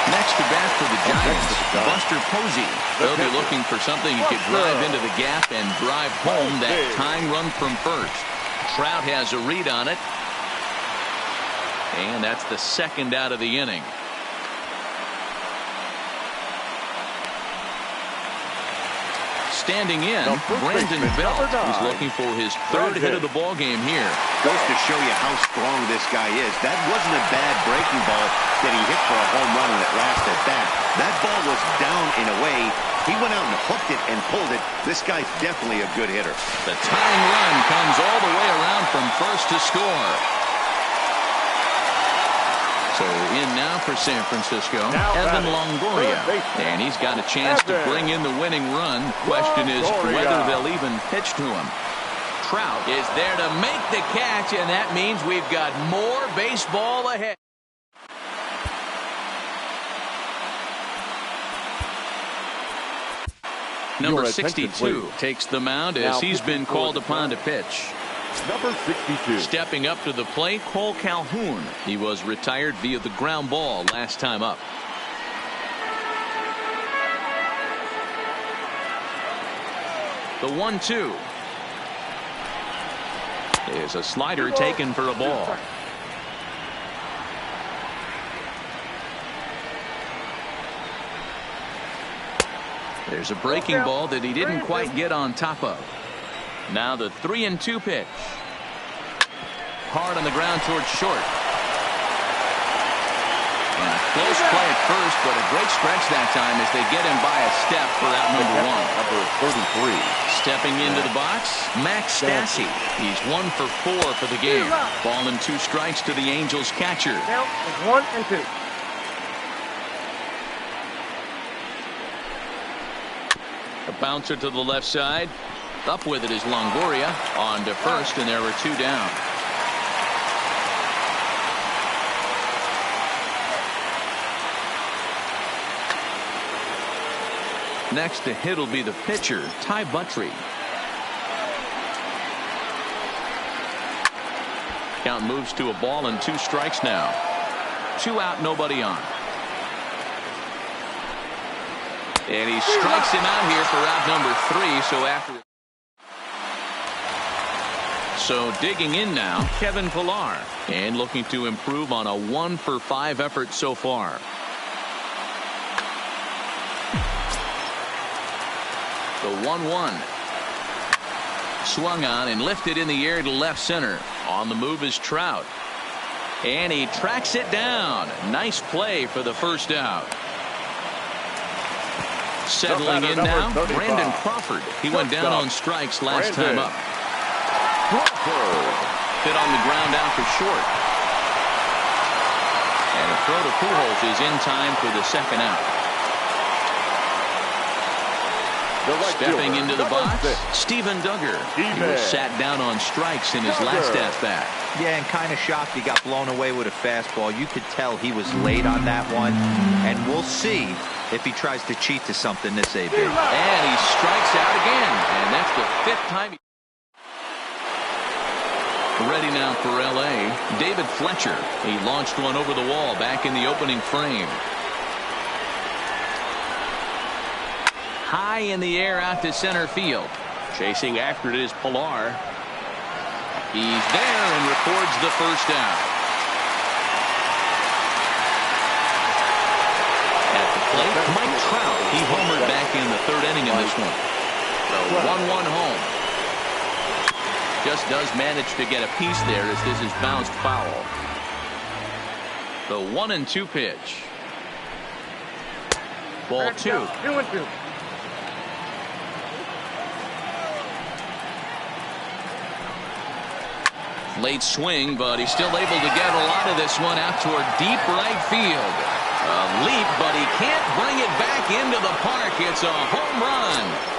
Next to bat for the Giants, Buster Posey. They'll be looking for something he could drive into the gap and drive home that tying run from first. Trout has a read on it. And that's the second out of the inning. Standing in, Brandon Belt is looking for his 3rd hit of the ball game here. Goes to show you how strong this guy is. That wasn't a bad breaking ball that he hit for a home run in that last at bat. That ball was down and away. He went out and hooked it and pulled it. This guy's definitely a good hitter. The tying run comes all the way around from first to score. So in now for San Francisco, Evan Longoria. And he's got a chance to bring in the winning run. Question is whether they'll even pitch to him. Trout is there to make the catch, and that means we've got more baseball ahead. Number 62 takes the mound as he's been called upon to pitch. Number 62. Stepping up to the plate, Cole Calhoun. He was retired via the ground ball last time up. The 1-2 is a slider taken for a ball. There's a breaking ball that he didn't quite get on top of. Now the 3-2 pitch. Hard on the ground towards short. And a close play at first, but a great stretch that time as they get him by a step for out number 1. Number 33. Stepping into the box, Max Stassi. He's 1 for 4 for the game. Ball and 2 strikes to the Angels catcher. Count is 1 and 2. A bouncer to the left side. Up with it is Longoria on to first, and there were 2 down. Next to hit will be the pitcher, Ty Buttrey. Count moves to a ball and 2 strikes now. 2 out, nobody on. And he strikes him out here for out number 3. So digging in now, Kevin Pillar, and looking to improve on a 1 for 5 effort so far. The 1-1. Swung on and lifted in the air to left center. On the move is Trout. And he tracks it down. Nice play for the first out. Settling in now, Brandon Crawford. He went down on strikes last time up. Hit on the ground out for short. And a throw to Pujols is in time for the second out. Stepping into the box, Steven Duggar. He was sat down on strikes in his last at-bat. Yeah, and kind of shocked he got blown away with a fastball. You could tell he was late on that one. And we'll see if he tries to cheat to something this AB. And he strikes out again. And that's the 5th time. Ready now for L.A., David Fletcher. He launched one over the wall back in the opening frame. High in the air out to center field. Chasing after it is Pillar. He's there and records the first down. At the plate, Mike Trout. He homered back in the 3rd inning in this one. So 1-1 home. Just does manage to get a piece there as this is bounced foul. The 1-2 pitch. Ball 2. 2-2. Late swing, but he's still able to get a lot of this one out toward deep right field. A leap, but he can't bring it back into the park. It's a home run.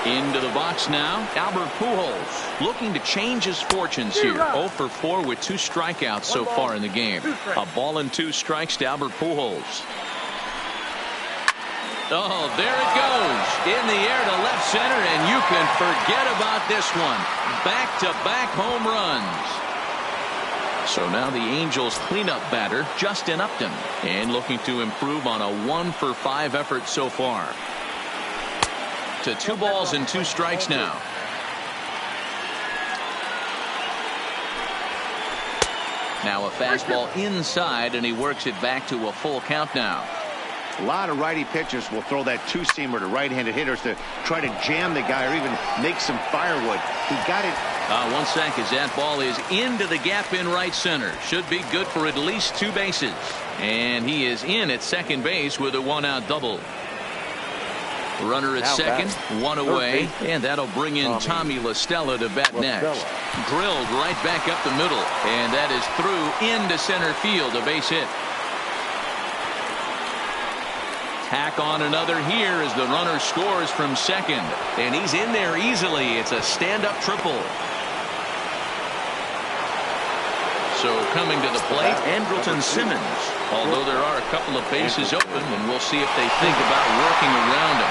Into the box now, Albert Pujols looking to change his fortunes here. 0 for 4 with 2 strikeouts so far in the game. A ball and 2 strikes to Albert Pujols. Oh, there it goes. In the air to left center, and you can forget about this one. Back-to-back home runs. So now the Angels cleanup batter, Justin Upton, and looking to improve on a 1 for 5 effort so far. To 2 balls and 2 strikes now. Now a fastball inside, and he works it back to a full count now. A lot of righty pitchers will throw that two-seamer to right-handed hitters to try to jam the guy or even make some firewood. He got it. 1 sec as that ball is into the gap in right center. Should be good for at least 2 bases. And he is in at second base with a 1-out double. Runner at second, 1 away, and that'll bring in Tommy La Stella to bat next. Drilled right back up the middle, and that is through into center field, a base hit. Tack on another here as the runner scores from second, and he's in there easily. It's a stand-up triple. So coming to the plate, Andrelton Simmons. Although there are a couple of bases open, and we'll see if they think about working around him.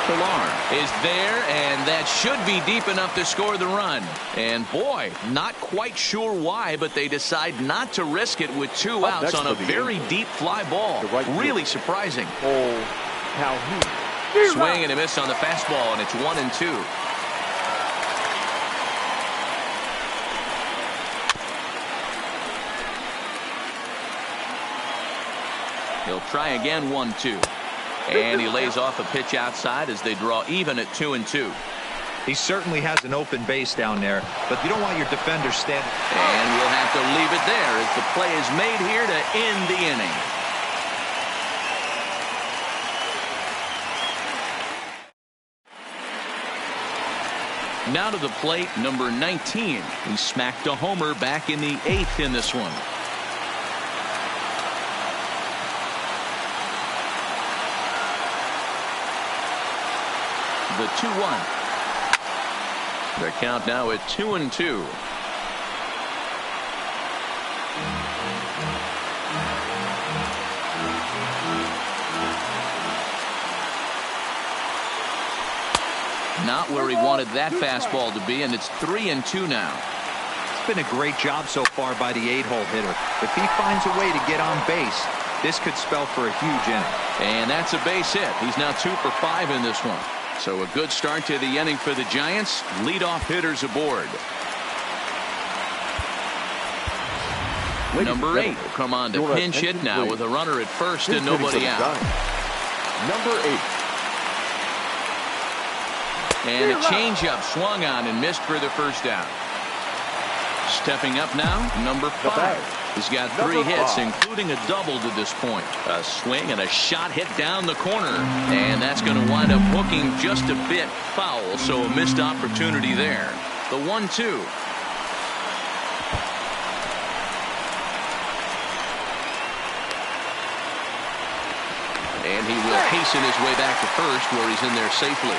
Pilar is there, and that should be deep enough to score the run. And boy, not quite sure why, but they decide not to risk it with 2 outs on a very deep fly ball. Really surprising. Swing and a miss on the fastball, and it's 1-2. He'll try again, 1-2. And he lays off a pitch outside as they draw even at 2-2. He certainly has an open base down there, but you don't want your defender standing. And we'll have to leave it there as the play is made here to end the inning. Now to the plate, number 19. He smacked a homer back in the 8th in this one. The 2-1. The count now at 2-2. Not where he wanted that fastball to be, and it's 3-2 now. It's been a great job so far by the 8-hole hitter. If he finds a way to get on base, this could spell for a huge inning. And that's a base hit. He's now 2 for 5 in this one. So a good start to the inning for the Giants. Leadoff hitters aboard. Number 8 will come on to pinch hit now with a runner at first and nobody out. Number 8. And a changeup swung on and missed for the first down. Stepping up now, number 5. He's got 3 hits, including a double to this point. A swing and a shot hit down the corner. And that's going to wind up hooking just a bit foul, so a missed opportunity there. The 1-2. And he will hasten his way back to first, where he's in there safely.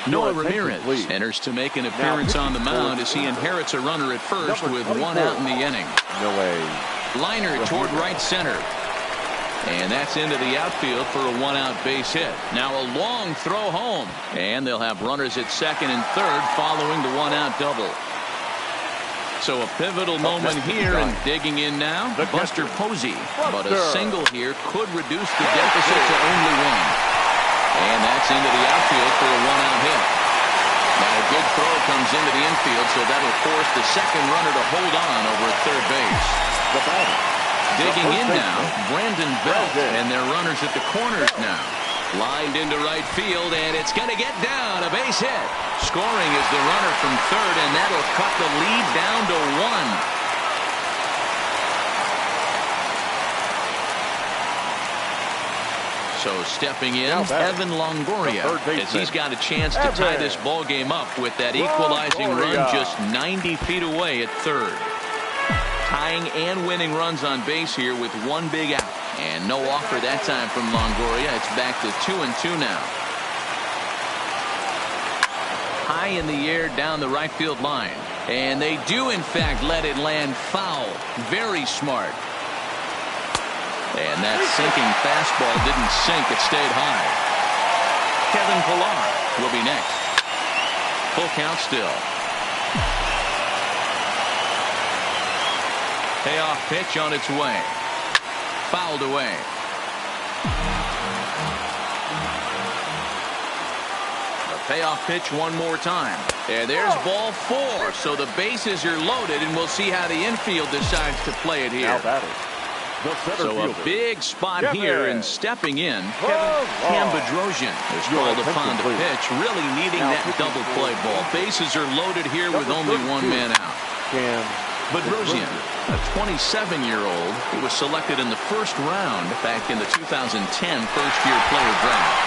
Noah Ramirez enters to make an appearance on the mound as he inherits a runner at first with 1 out in the inning. Liner toward right center. And that's into the outfield for a 1-out base hit. Now a long throw home. And they'll have runners at second and third following the 1-out double. So a pivotal moment here, and digging in now, Buster Posey. But a single here could reduce the deficit to only 1. And that's into the outfield for a 1-out hit. Now a good throw comes into the infield, so that'll force the second runner to hold on over at third base. Digging in now, Brandon Belt, and their runners at the corners now. Lined into right field, and it's going to get down, a base hit. Scoring is the runner from third, and that'll cut the lead down to 1. So stepping in, Evan Longoria, as he's got a chance to tie this ball game up with that equalizing run just 90 feet away at third. Tying and winning runs on base here with one big out. And no offer that time from Longoria. It's back to 2-2 now. High in the air down the right field line. And they do, in fact, let it land foul. Very smart. And that sinking fastball didn't sink. It stayed high. Kevin Pillar will be next. Full count still. Payoff pitch on its way. Fouled away. The payoff pitch one more time. And there's ball 4. So the bases are loaded, and we'll see how the infield decides to play it here. So a big spot here, and stepping in, Cam Bedrosian is called upon to pitch, really needing that double play ball. Bases are loaded here with only one man out. Bedrosian, a 27-year-old who was selected in the first round back in the 2010 first-year player draft.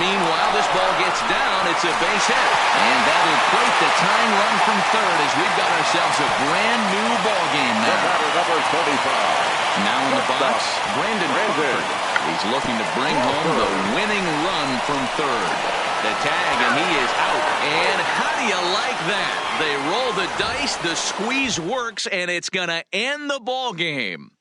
Meanwhile, this ball gets down. It's a base hit. And that'll create the tying run from third as we've got ourselves a brand new ball game now. Number 25. Now in the box, Brandon Crawford. He's looking to bring home the winning run from third. The tag, and he is out. And how do you like that? They roll the dice, the squeeze works, and it's going to end the ball game.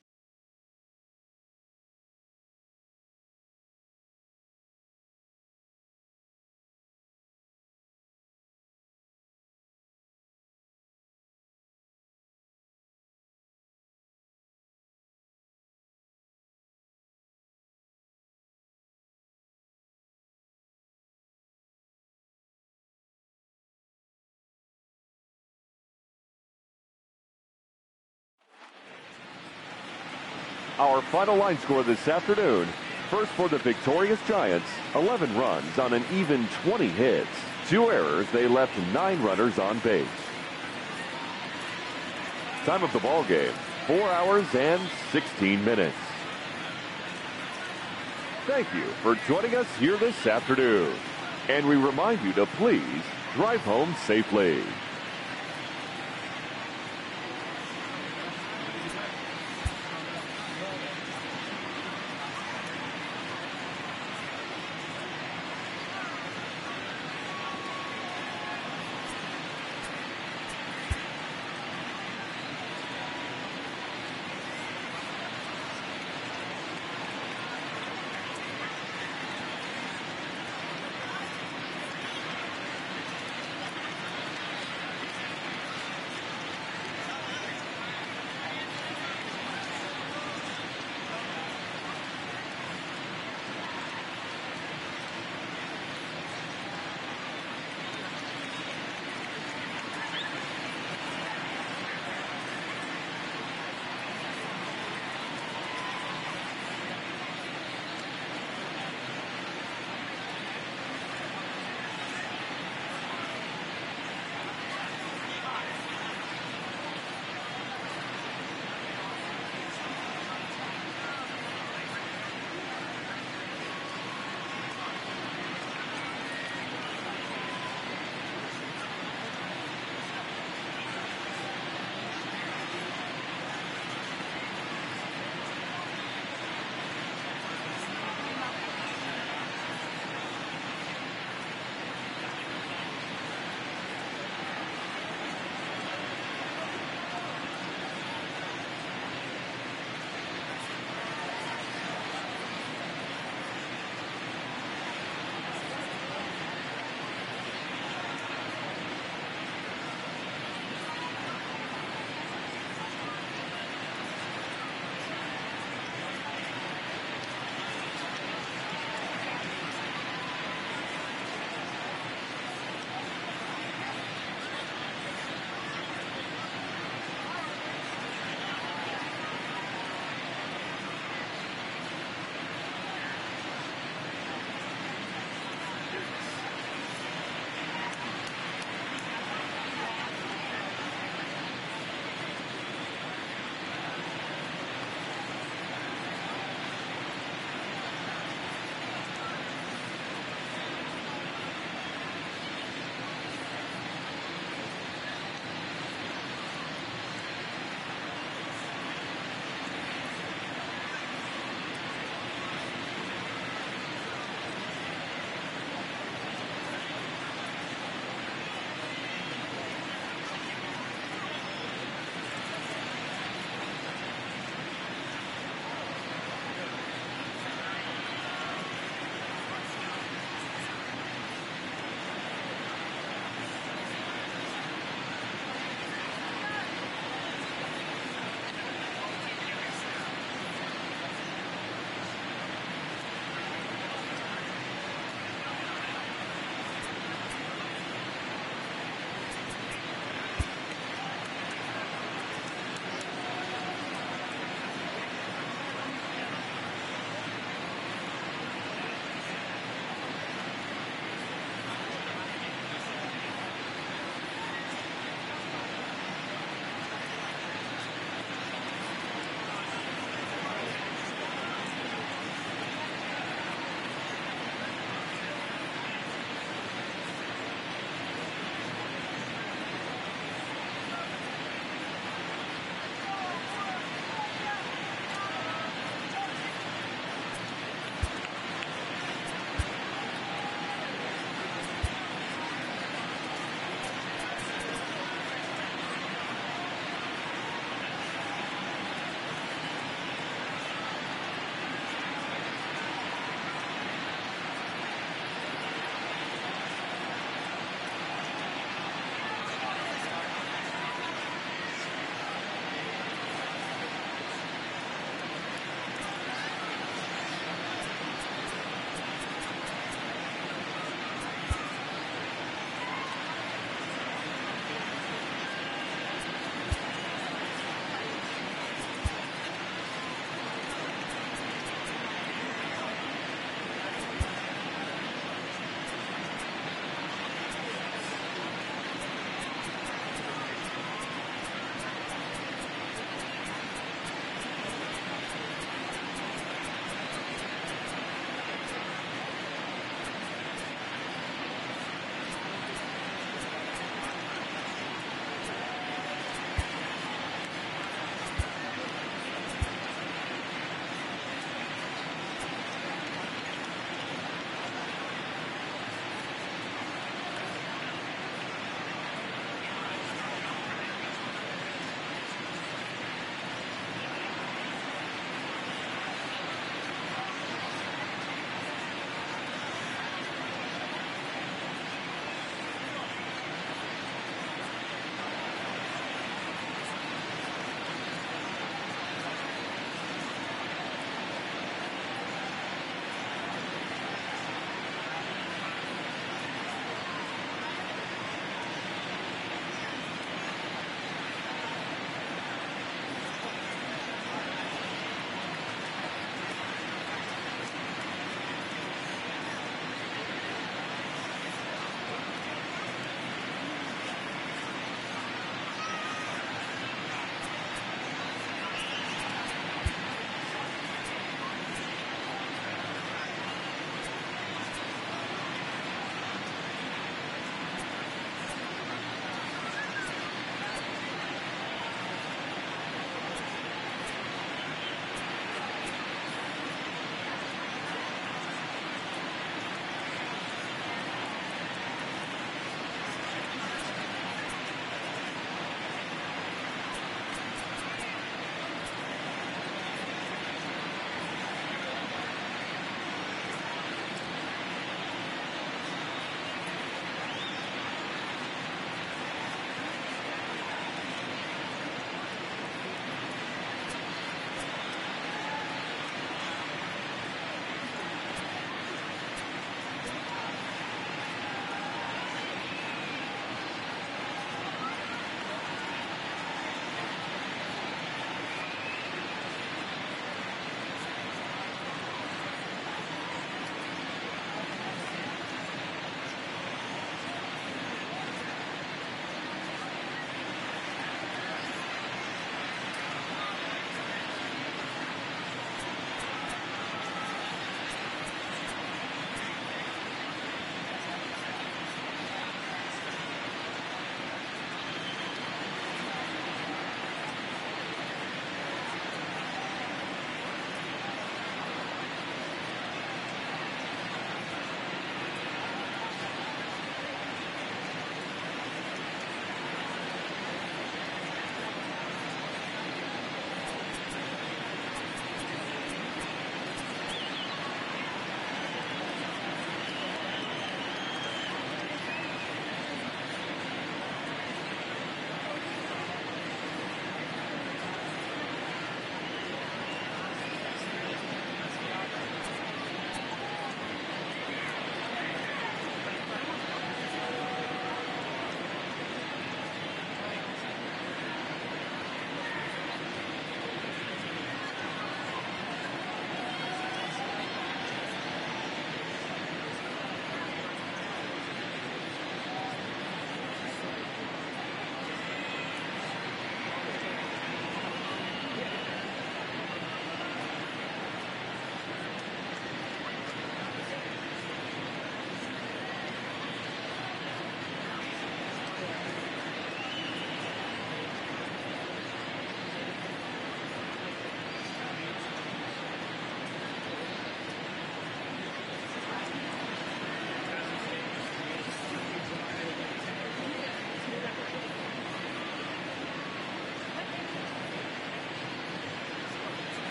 Our final line score this afternoon. First for the victorious Giants, 11 runs on an even 20 hits. 2 errors, they left 9 runners on base. Time of the ball game, 4 hours and 16 minutes. Thank you for joining us here this afternoon. And we remind you to please drive home safely.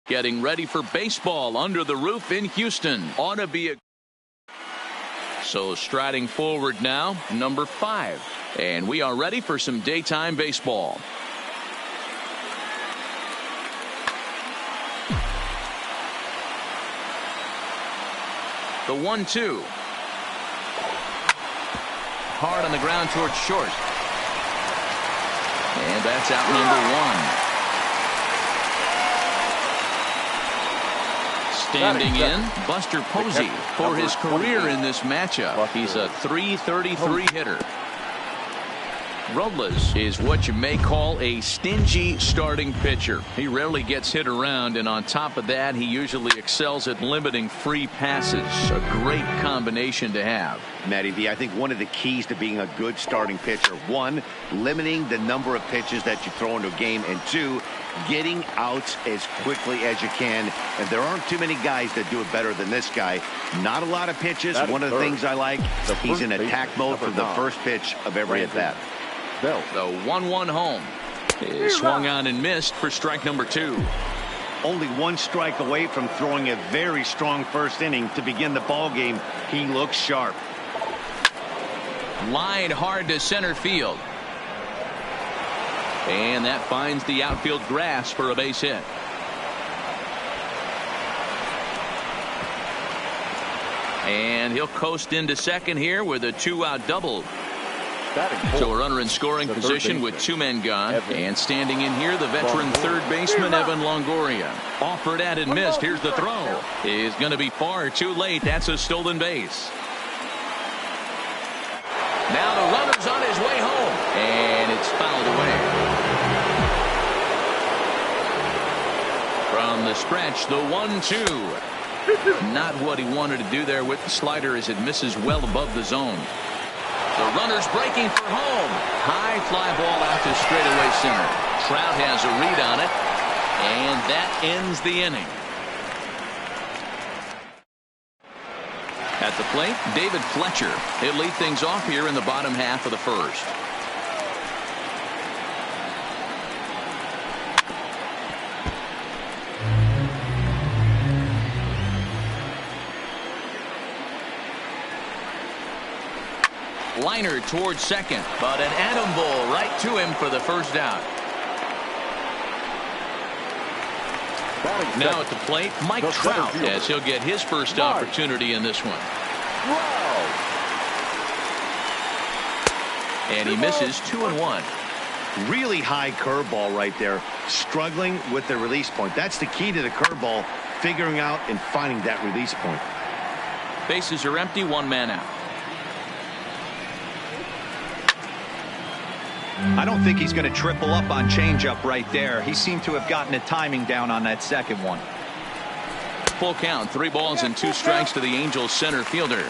Getting ready for baseball under the roof in Houston. Ought to be a... So striding forward now, number 5. And we are ready for some daytime baseball. The 1-2. Hard on the ground towards short. And that's out number 1. Standing in, Buster Posey for his career in this matchup. He's a .333 hitter. Robles is what you may call a stingy starting pitcher. He rarely gets hit around, and on top of that, he usually excels at limiting free passes. A great combination to have. Matty V, I think one of the keys to being a good starting pitcher, 1, limiting the number of pitches that you throw into a game, and 2, getting outs as quickly as you can. And there aren't too many guys that do it better than this guy. Not a lot of pitches. One of the things I like, he's in attack mode from the first pitch of every at bat. The 1-1 home is swung on and missed for strike number 2. Only 1 strike away from throwing a very strong first inning to begin the ball game. He looks sharp. Line hard to center field. And that finds the outfield grass for a base hit. And he'll coast into second here with a 2-out double. So a runner in scoring position with 2 men gone. And standing in here, the veteran third baseman, Evan Longoria. Offered at and missed. Here's the throw. Is going to be far too late. That's a stolen base. Now the runner's on his way home. And it's fouled away. From the stretch, the 1-2. Not what he wanted to do there with the slider as it misses well above the zone. The runner's breaking for home. High fly ball out to straightaway center. Trout has a read on it, and that ends the inning. At the plate, David Fletcher. He'll lead things off here in the bottom half of the first. Liner towards second, but an atom ball right to him for the first out. Now at the plate, Mike Trout, as he'll get his first opportunity in this one. And he misses 2-1. Really high curveball right there. Struggling with the release point. That's the key to the curveball, figuring out and finding that release point. Bases are empty, 1 man out. I don't think he's going to triple up on changeup right there. He seemed to have gotten the timing down on that second one. Full count, 3 balls and 2 strikes to the Angels center fielder.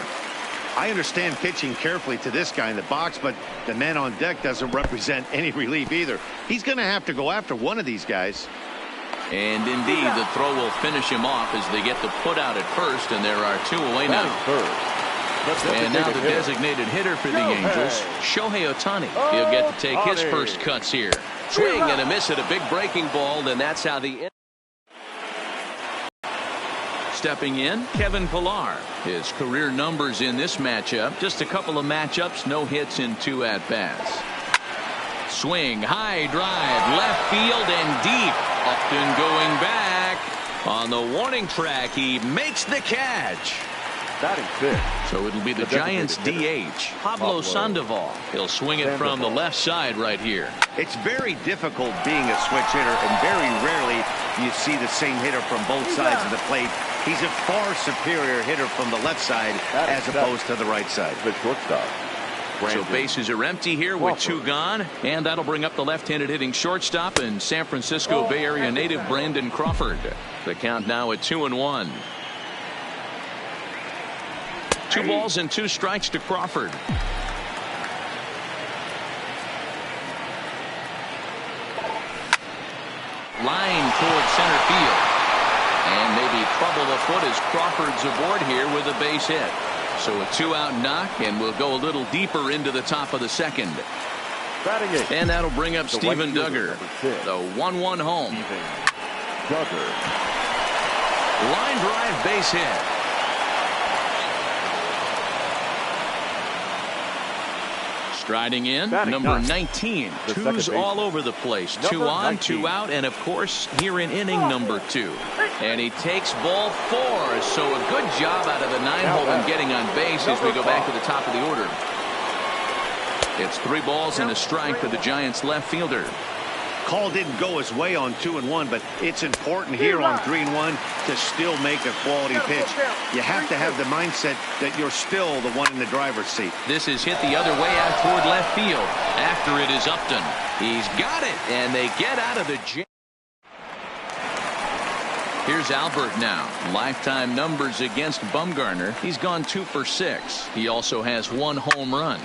I understand pitching carefully to this guy in the box, but the man on deck doesn't represent any relief either. He's going to have to go after one of these guys. And indeed, the throw will finish him off as they get the put out at first, and there are 2 away now. And now the designated hitter for the Angels, Shohei Ohtani. He'll get to take his first cuts here. Swing and a miss at a big breaking ball, and that's how the... Stepping in, Kevin Pillar. His career numbers in this matchup, just a couple of matchups, no hits in 2 at-bats. Swing, high drive, left field and deep. Upton going back. On the warning track, he makes the catch. So it'll be the Giants DH, Pablo Sandoval. He'll swing it from the left side right here. It's very difficult being a switch hitter, and very rarely you see the same hitter from both sides of the plate. He's a far superior hitter from the left side as opposed to the right side. The shortstop. So bases are empty here with 2 gone, and that'll bring up the left-handed hitting shortstop and San Francisco Bay Area native Brandon Crawford. The count now at 2-1. 2 balls and 2 strikes to Crawford. Line towards center field. And maybe trouble afoot as Crawford's aboard here with a base hit. So a 2-out knock, and we'll go a little deeper into the top of the second. And that'll bring up Steven Duggar. The 1-1 home. Duggar. Line drive base hit. Striding in, number 19. Twos all over the place. Two on, 19. Two out, and of course, here in inning number 2. And he takes ball 4. So a good job out of the 9-hole in getting on base as we go back to the top of the order. It's 3 balls and a strike for the Giants left fielder. Call didn't go his way on 2-1, but it's important here on 3-1 to still make a quality pitch. You have to have the mindset that you're still the one in the driver's seat. This is hit the other way out toward left field. After it is Upton. He's got it, and they get out of the jam. Here's Albert now. Lifetime numbers against Bumgarner. He's gone 2 for 6. He also has 1 home run.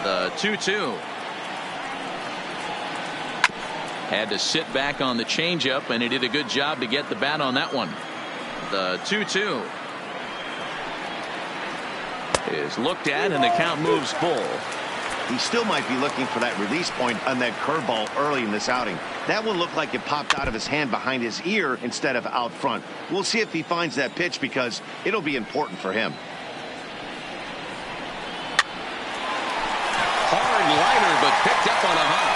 The 2-2. Had to sit back on the changeup, and he did a good job to get the bat on that one. The 2-2 is looked at, and the count moves full. He still might be looking for that release point on that curveball early in this outing. That one looked like it popped out of his hand behind his ear instead of out front. We'll see if he finds that pitch because it'll be important for him. Hard liner, but picked up on a hop.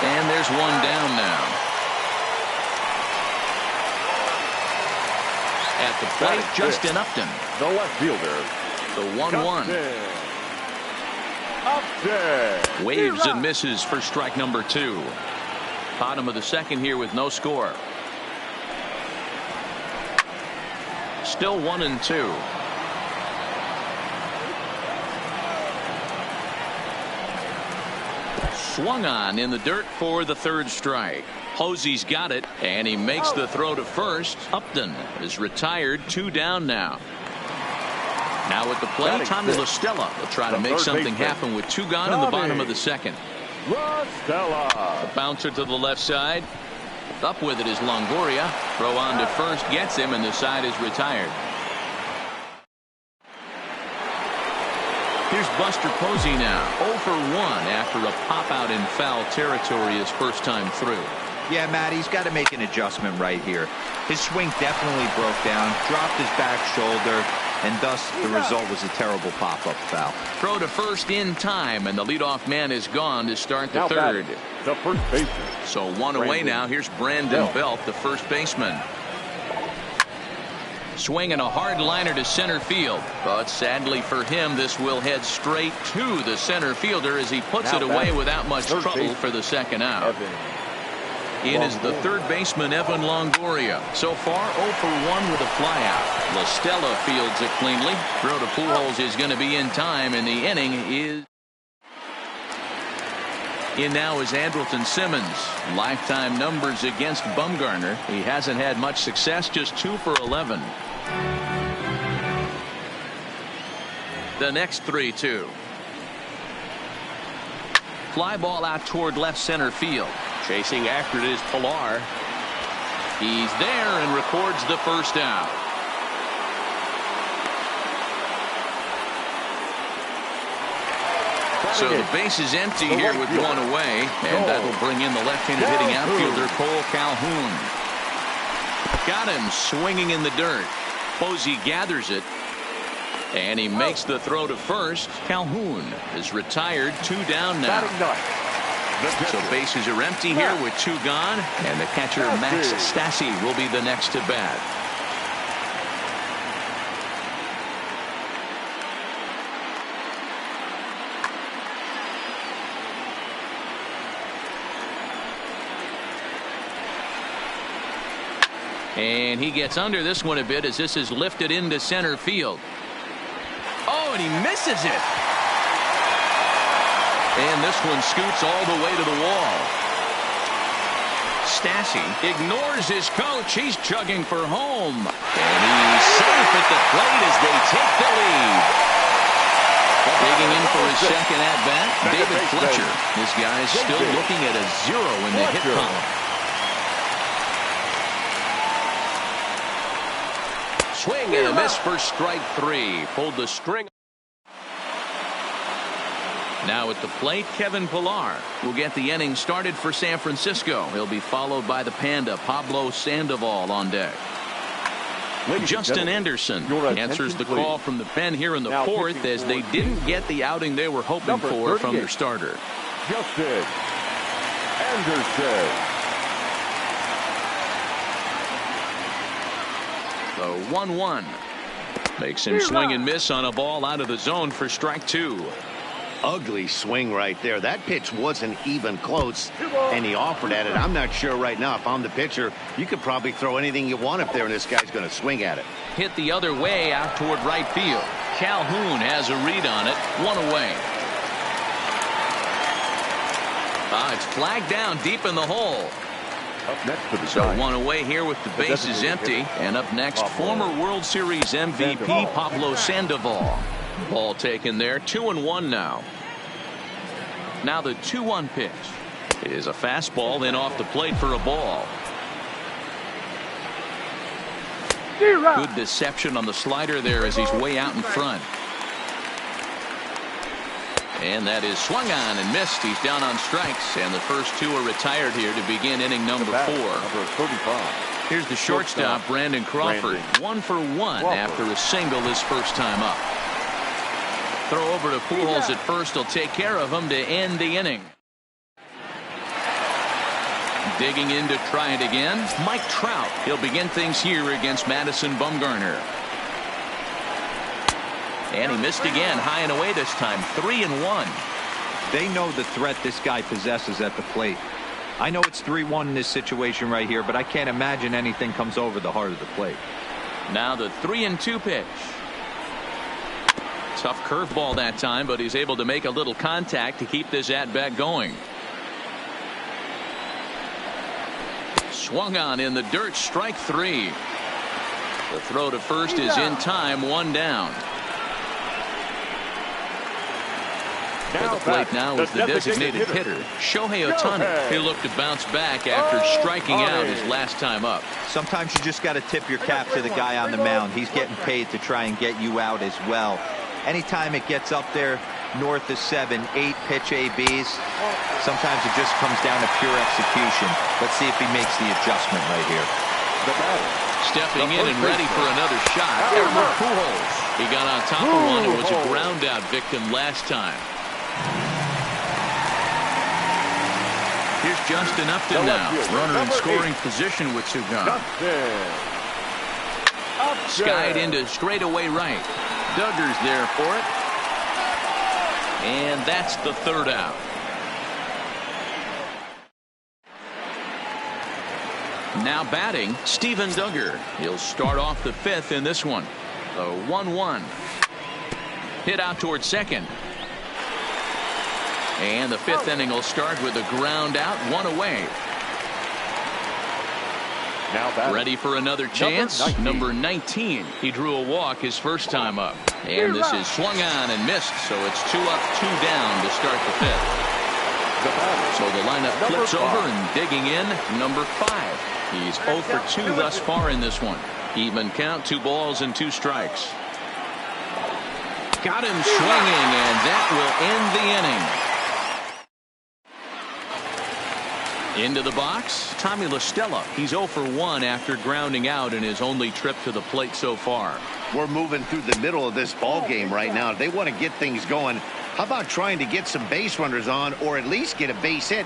And there's one down now. At the plate, Justin Upton. The left fielder. The 1-1. Waves and misses for strike number 2. Bottom of the second here with no score. Still 1-2. Swung on in the dirt for the 3rd strike. Posey's got it, and he makes the throw to first. Upton is retired. 2 down now. Now at the plate, Tommy La Stella will try to make something happen with 2 gone in the bottom of the second. La Stella. The bouncer to the left side. Up with it is Longoria. Throw on to first gets him, and the side is retired. Here's Buster Posey now. 0 for 1 after a pop out in foul territory his first time through. Yeah, Matt, he's got to make an adjustment right here. His swing definitely broke down, dropped his back shoulder, and thus the result was a terrible pop-up foul. Throw to first in time, and the leadoff man is gone to start the 3rd. The first baseman. So 1 away now. Here's Brandon Belt, the first baseman. Swinging a hard liner to center field, but sadly for him, this will head straight to the center fielder as he puts it away without much trouble for the second out. In is the 3rd baseman, Evan Longoria. So far, 0 for 1 with a flyout. La Stella fields it cleanly. Throw to Pujols is going to be in time, and the inning is in now is Andrelton Simmons. Lifetime numbers against Bumgarner. He hasn't had much success, just 2 for 11. The next 3-2. Fly ball out toward left center field. Chasing after it is Pilar. He's there and records the first out. So the base is empty here with 1 away, and that will bring in the left-handed hitting outfielder Cole Calhoun. Got him swinging in the dirt. Posey gathers it, and he makes the throw to first. Calhoun is retired. 2 down now. So bases are empty here with 2 gone, and the catcher Max Stassi will be the next to bat. And he gets under this one a bit as this is lifted into center field. Oh, and he misses it. And this one scoots all the way to the wall. Stassi ignores his coach. He's chugging for home. And he's safe at the plate as they take the lead. Digging in for his second at-bat, David Fletcher. This guy is still looking at a 0 in the hit column. Swing and a miss for strike 3. Pulled the string. Now at the plate, Kevin Pillar will get the inning started for San Francisco. He'll be followed by the Panda, Pablo Sandoval, on deck. Justin Anderson answers the call from the pen here in the fourth, as they didn't get the outing they were hoping for from their starter. Justin Anderson. The 1-1 makes him swing and miss on a ball out of the zone for strike 2. Ugly swing right there. That pitch wasn't even close, and he offered at it. I'm not sure right now, if I'm the pitcher, you could probably throw anything you want up there, and this guy's going to swing at it. Hit the other way out toward right field. Calhoun has a read on it. 1 away. It's flagged down deep in the hole. Up next for the So Giants, 1 away here with the bases empty. And up next, former World Series MVP Pablo Sandoval. Ball taken there. 2-1 now. Now the 2-1 pitch is a fastball, then off the plate for a ball. Good deception on the slider there as he's way out in front. And that is swung on and missed. He's down on strikes, and the first 2 are retired here to begin inning number 4. Number 35. Here's the shortstop, Brandon Crawford. 1 for 1 after a single his first time up. Throw over to Pujols at first. He'll take care of him to end the inning. Digging in to try it again, Mike Trout. He'll begin things here against Madison Bumgarner. And he missed again, high and away this time. 3-1. They know the threat this guy possesses at the plate. I know it's 3-1 in this situation right here, but I can't imagine anything comes over the heart of the plate. Now the 3-2 pitch. Tough curveball that time, but he's able to make a little contact to keep this at-bat going. Swung on in the dirt, strike 3. The throw to first is in time, 1 down. At the plate now is the designated hitter, Shohei Ohtani. He'll look to bounce back after striking out his last time up. Sometimes you just got to tip your cap to the guy on the mound. He's getting paid to try and get you out as well. Anytime it gets up there north of 7, 8 pitch ABs, sometimes it just comes down to pure execution. Let's see if he makes the adjustment right here. Stepping in and ready for another shot, Albert Pujols. He got on top of one and was a ground out victim last time. Here's Justin Upton now, runner in scoring position with 2 gone. Skied into straightaway right. Duggar's there for it. And that's the 3rd out. Now batting, Steven Duggar. He'll start off the 5th in this one. The 1-1. Hit out towards second. And the 5th inning will start with a ground out, 1 away. Now ready for another chance. Number 19. He drew a walk his first time up. And this is swung on and missed, so it's 2 up, 2 down to start the 5th. So the lineup flips over, and digging in, number 5. He's 0 for 2 thus far in this one. Even count, 2 balls and 2 strikes. Got him swinging, and that will end the inning. Into the box, Tommy La Stella. He's 0 for 1 after grounding out in his only trip to the plate so far. We're moving through the middle of this ball game right now. They want to get things going. How about trying to get some base runners on, or at least get a base hit?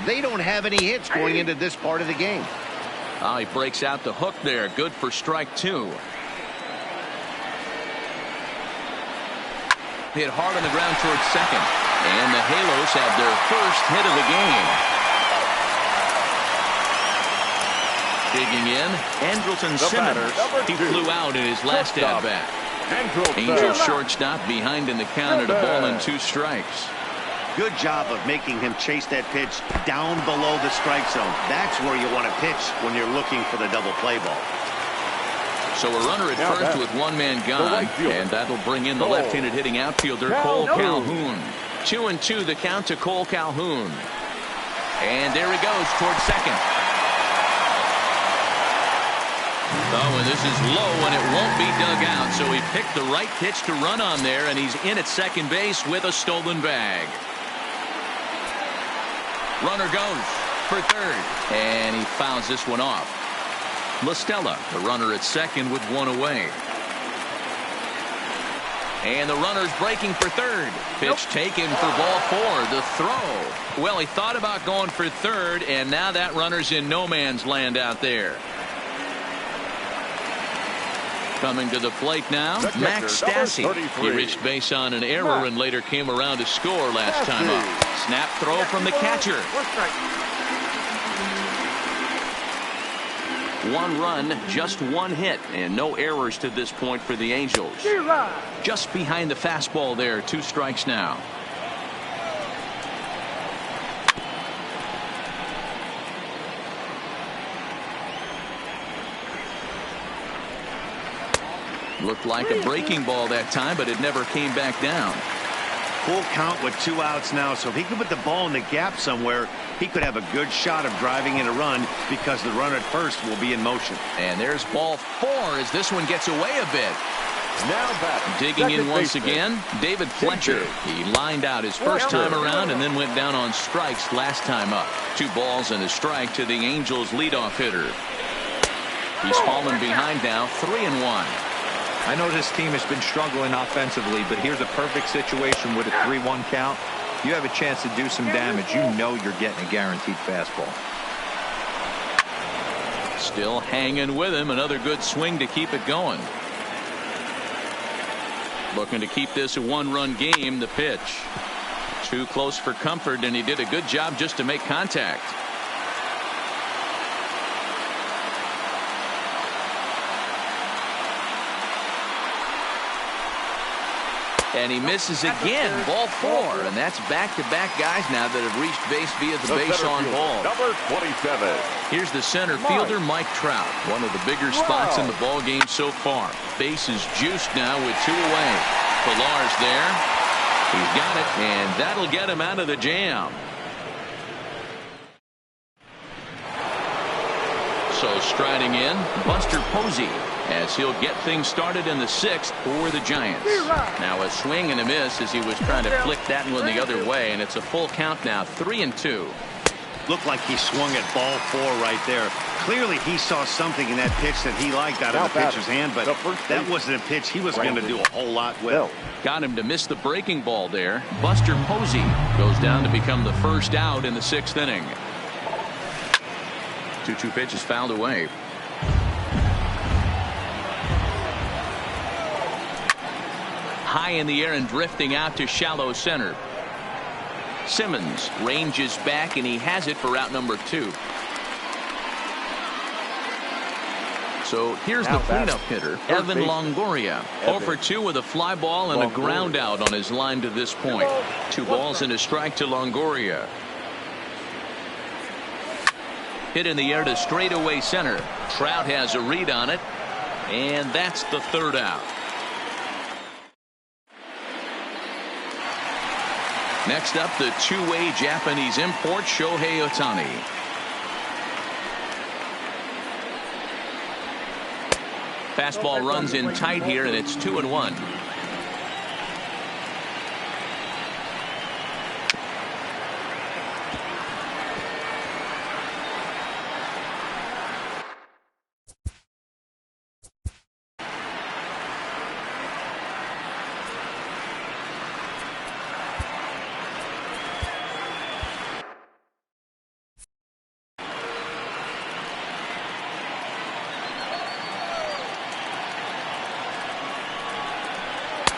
They don't have any hits going into this part of the game. He breaks out the hook there. Good for strike 2. Hit hard on the ground towards second. And the Halos have their first hit of the game. Digging in, Andrelton Simmons. He flew out in his last at-bat. Angels shortstop behind in the count at a ball and 2 strikes. Good job of making him chase that pitch down below the strike zone. That's where you want to pitch when you're looking for the double play ball. So a runner at first with 1 man gone, and that'll bring in the left-handed hitting outfielder Cole Calhoun. 2-2 the count to Cole Calhoun. And there he goes towards second. Oh, and this is low, and it won't be dug out. So he picked the right pitch to run on there, and he's in at second base with a stolen bag. Runner goes for third, and he fouls this one off. La Stella, the runner at second with one away. And the runner's breaking for third. Pitch taken for ball 4. The throw. Well, he thought about going for third, and now that runner's in no man's land out there. Coming to the plate now, Max Stassi. He reached base on an error and later came around to score last time up. Snap throw from the catcher. 1 run, just 1 hit, and no errors to this point for the Angels. Just behind the fastball there, 2 strikes now. Looked like a breaking ball that time, but it never came back down. Full count with 2 outs now, so if he could put the ball in the gap somewhere, he could have a good shot of driving in a run because the runner at first will be in motion. And there's ball 4 as this one gets away a bit. Now back. Digging in once again, David Fletcher. He lined out his first time around and then went down on strikes last time up. 2 balls and a strike to the Angels leadoff hitter. He's fallen behind now, 3-1. I know this team has been struggling offensively, but here's a perfect situation with a 3-1 count. You have a chance to do some damage. You know you're getting a guaranteed fastball. Still hanging with him. Another good swing to keep it going. Looking to keep this a 1-run game. The pitch. Too close for comfort, and he did a good job just to make contact. And he misses again. Ball 4. And that's back-to-back guys now that have reached base via the base on ball. Number 27. Here's the center fielder, Mike Trout. One of the bigger spots in the ball game so far. Base is juiced now with 2 away. Pilar's there. He's got it, and that'll get him out of the jam. So striding in, Buster Posey, as he'll get things started in the 6th for the Giants. Now a swing and a miss as he was trying to flick that one the other way, and it's a full count now, 3-2. Looked like he swung at ball 4 right there. Clearly he saw something in that pitch that he liked out of the pitcher's hand, but that wasn't a pitch he was going to do a whole lot with. Got him to miss the breaking ball there. Buster Posey goes down to become the first out in the 6th inning. 2-2 pitch is fouled away. High in the air and drifting out to shallow center. Simmons ranges back, and he has it for out number 2. So here's the cleanup hitter, Evan Longoria. 0 for 2 with a fly ball and a ground out on his line to this point. 2 balls and a strike to Longoria. Hit in the air to straightaway center. Trout has a read on it, and that's the 3rd out. Next up, the 2-way Japanese import, Shohei Ohtani. Fastball runs in tight here, and it's 2-1.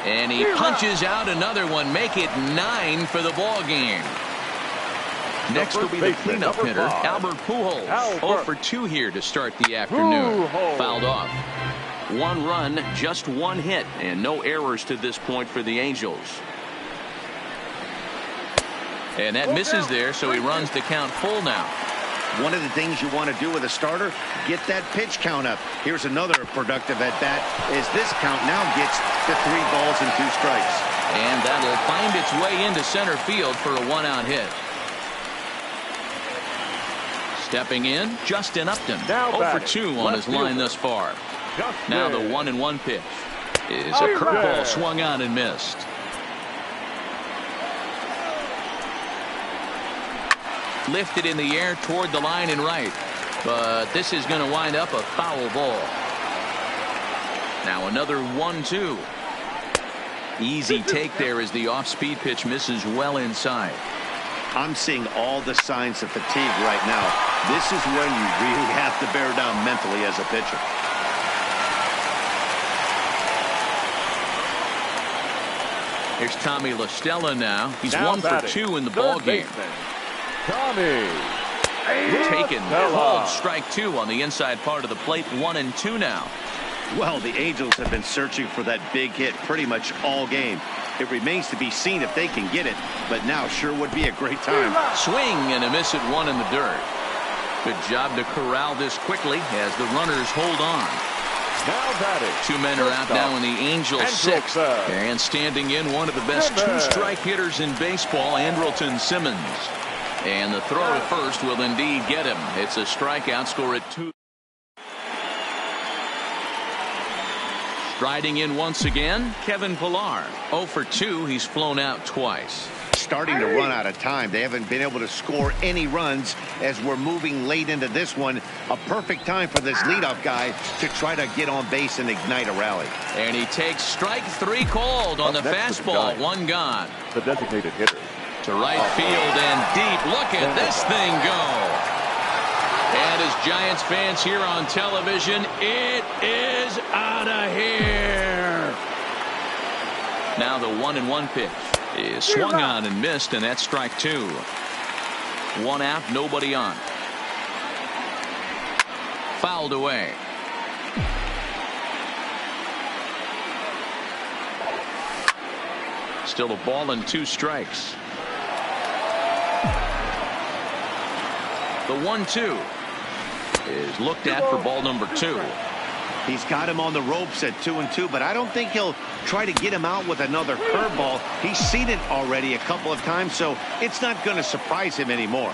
And he punches out another one, make it 9 for the ball game. Next will be the cleanup hitter, Albert Pujols. 0 for 2 here to start the afternoon. Fouled off. 1 run, just 1 hit, and no errors to this point for the Angels. And that misses there, so he runs the count full now. One of the things you want to do with a starter, get that pitch count up. Here's another productive at-bat as this count now gets to 3 balls and 2 strikes. And that'll find its way into center field for a 1-out hit. Stepping in, Justin Upton. Now 0 for 2 on his line thus far. Now the 1-1 pitch is a curveball swung on and missed. Lifted in the air toward the line and right, but this is going to wind up a foul ball. Now another 1-2. Easy take there as the off-speed pitch misses well inside. I'm seeing all the signs of fatigue right now. This is when you really have to bear down mentally as a pitcher. Here's Tommy La Stella now. He's Now 1 for 2 in the ball game. Tommy. Taken, called strike 2 on the inside part of the plate. 1-2 now. Well, the Angels have been searching for that big hit pretty much all game. It remains to be seen if they can get it, but now sure would be a great time. Swing and a miss at 1 in the dirt. Good job to corral this quickly as the runners hold on. Now batting. 2 men are out now in the Angels' 6th. And standing in, one of the best two-strike hitters in baseball, Andrelton Simmons. And the throw to first will indeed get him. It's a strikeout, score at 2. Striding in once again, Kevin Pillar. 0 for 2, he's flown out twice. Starting to run out of time. They haven't been able to score any runs as we're moving late into this one. A perfect time for this leadoff guy to try to get on base and ignite a rally. And he takes strike 3 called on the fastball. 1 gone. The designated hitter. To right field and deep. Look at this thing go. And as Giants fans here on television, it is out of here. Now the 1-1 pitch is swung on and missed, and that's strike 2. 1 out, nobody on. Fouled away. Still a ball and 2 strikes. The 1-2 is looked at for ball number 2. He's got him on the ropes at 2-2, but I don't think he'll try to get him out with another curveball. He's seen it already a couple of times, so it's not going to surprise him anymore.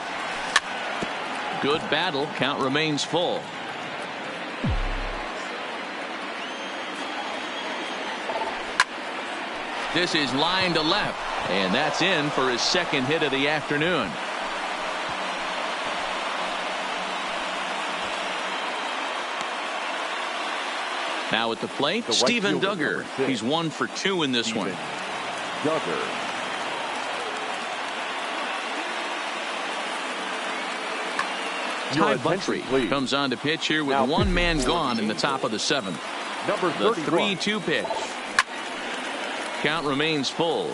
Good battle. Count remains full. This is line to left, and that's in for his 2nd hit of the afternoon. Now at the plate, Steven Duggar. He's 1 for 2 in this one. Duggar. Ty Buttrey comes on to pitch here with Now 1 man pitching gone in the top of the 7th. Number The 31. 3-2 pitch. Count remains full.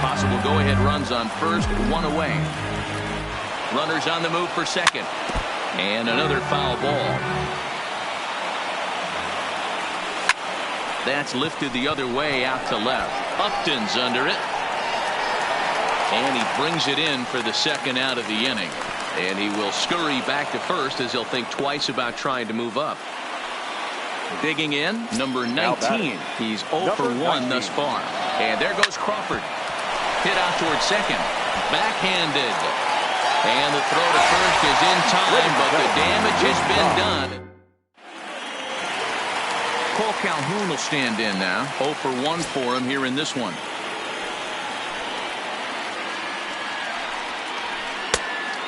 Possible go-ahead runs on first, 1 away. Runners on the move for second. And another foul ball. That's lifted the other way out to left. Upton's under it. And he brings it in for the 2nd out of the inning. And he will scurry back to first as he'll think twice about trying to move up. Digging in, number 19. He's 0 for 1 thus far. And there goes Crawford. Hit out towards second. Backhanded. And the throw to first is in time, but the damage has been done. Cole Calhoun will stand in now. 0 for 1 for him here in this one.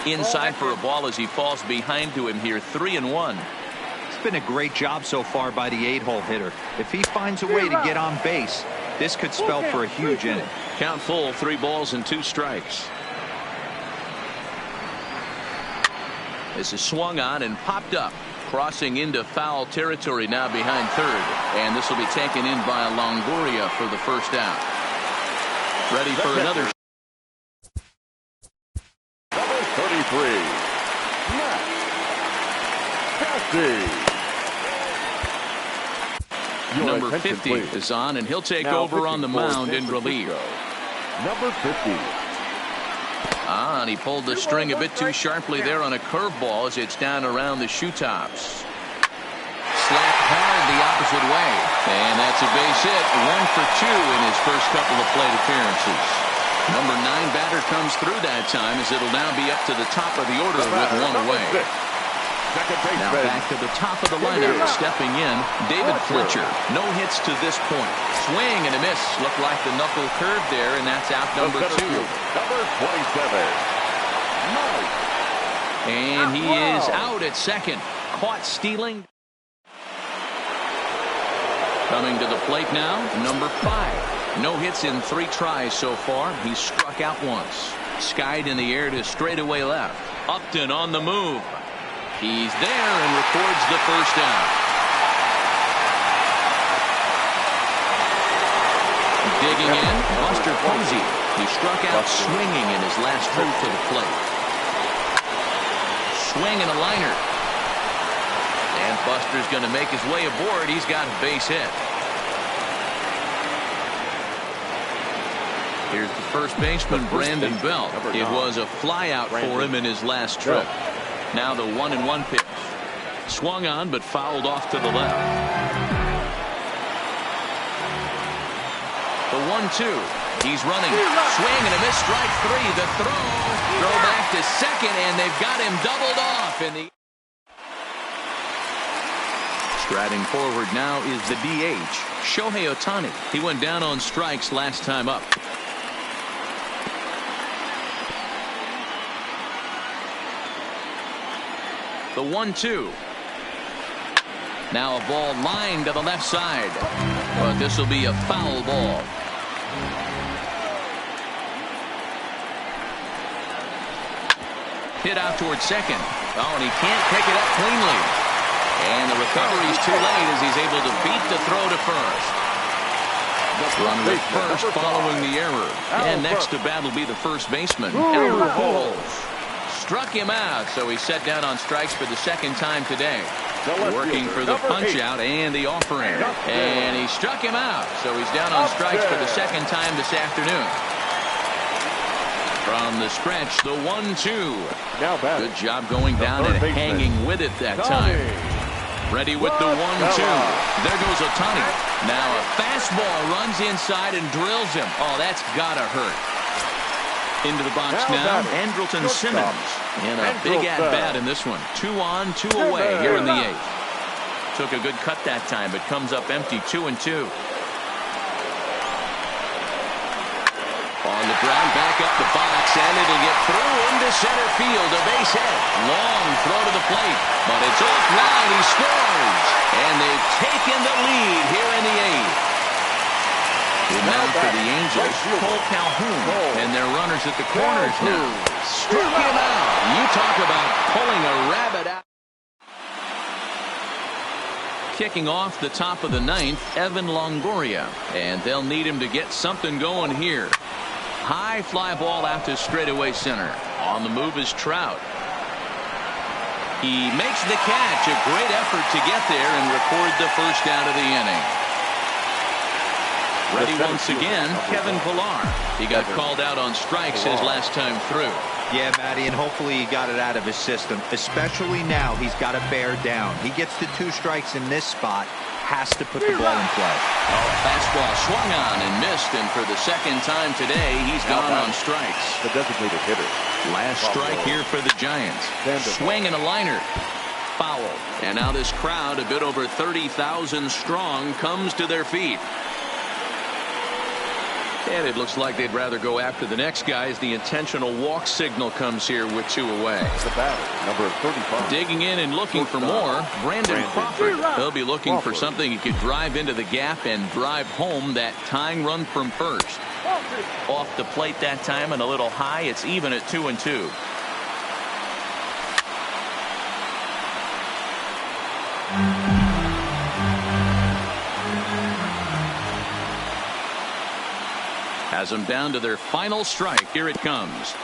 Inside for a ball as he falls behind to him here. 3-1. It's been a great job so far by the 8-hole hitter. If he finds a way to get on base, this could spell for a huge inning. Count full, 3 balls and 2 strikes. This is swung on and popped up. Crossing into foul territory now behind third. And this will be taken in by Longoria for the 1st out. Ready for another. Number 33. Matt Cassie. Number 50 is on, and he'll take over on the mound in relief. Number 50. And he pulled the string a bit too sharply there on a curveball as it's down around the shoe tops. Slapped hard the opposite way. And that's a base hit. 1 for 2 in his first couple of plate appearances. Number 9 batter comes through that time, as it'll now be up to the top of the order with one away. Now back to the top of the lineup, stepping in, David Fletcher. No hits to this point. Swing and a miss. Looked like the knuckle curve there, and that's out number 2. Number 27. And he is out at second. Caught stealing. Coming to the plate now, number 5. No hits in 3 tries so far. He's struck out once. Skied in the air to straightaway left. Upton on the move. He's there and records the first out. Digging in, Buster Posey. He struck out swinging in his last trip to the plate. Swing and a liner. And Buster's going to make his way aboard. He's got a base hit. Here's the first baseman, Brandon Belt. It was a flyout for him in his last trip. Now the 1-1 pitch. Swung on, but fouled off to the left. The 1-2. He's running. Swing and a miss. Strike 3. The throw back to second, and they've got him doubled off in the. Striding forward now is the DH, Shohei Ohtani. He went down on strikes last time up. The 1-2. Now a ball lined to the left side, but this will be a foul ball. Hit out towards second. Oh, and he can't pick it up cleanly. And the recovery's too late as he's able to beat the throw to first. Runner at first following the error. And next to bat will be the first baseman, Albert Pujols. Struck him out, so he's set down on strikes for the second time today. Working for the punch out and the offering. And he struck him out, so he's down on strikes for the second time this afternoon. From the stretch, the 1-2. Good job going down and hanging with it that time. Ready with the 1-2. There goes Ohtani. Now a fastball runs inside and drills him. Oh, that's gotta hurt. Into the box now, Andrelton Simmons. And a big at-bat in this one. 2 on, 2 away here in the 8th. Took a good cut that time, but comes up empty, 2-2. On the ground, back up the box, and it'll get through into center field. A base hit. Long throw to the plate, but it's offline. He scores. And they've taken the lead here in the 8th. Now for the Angels, Cole Calhoun, and their runners at the corners now. Struck him out. You talk about pulling a rabbit out. Kicking off the top of the 9th, Evan Longoria, and they'll need him to get something going here. High fly ball out to straightaway center. On the move is Trout. He makes the catch. A great effort to get there and record the first out of the inning. Ready once again, Kevin Pillar. He got called out on strikes his last time through. Yeah, Matty, and hopefully he got it out of his system. Especially now, he's got to bear down. He gets the 2 strikes in this spot. Has to put the ball in play. Oh, fastball swung on and missed, and for the second time today, he's gone on strikes. The designated hitter. Last strike here for the Giants. Swing and a liner. Foul. And now this crowd, a bit over 30,000 strong, comes to their feet. And it looks like they'd rather go after the next guy as the intentional walk signal comes here with 2 away. The batter, number 35. Digging in and looking for more, Brandon Crawford. He'll be looking for something he could drive into the gap and drive home that tying run from first. Off the plate that time and a little high. It's even at 2-2. Has them down to their final strike. Here it comes.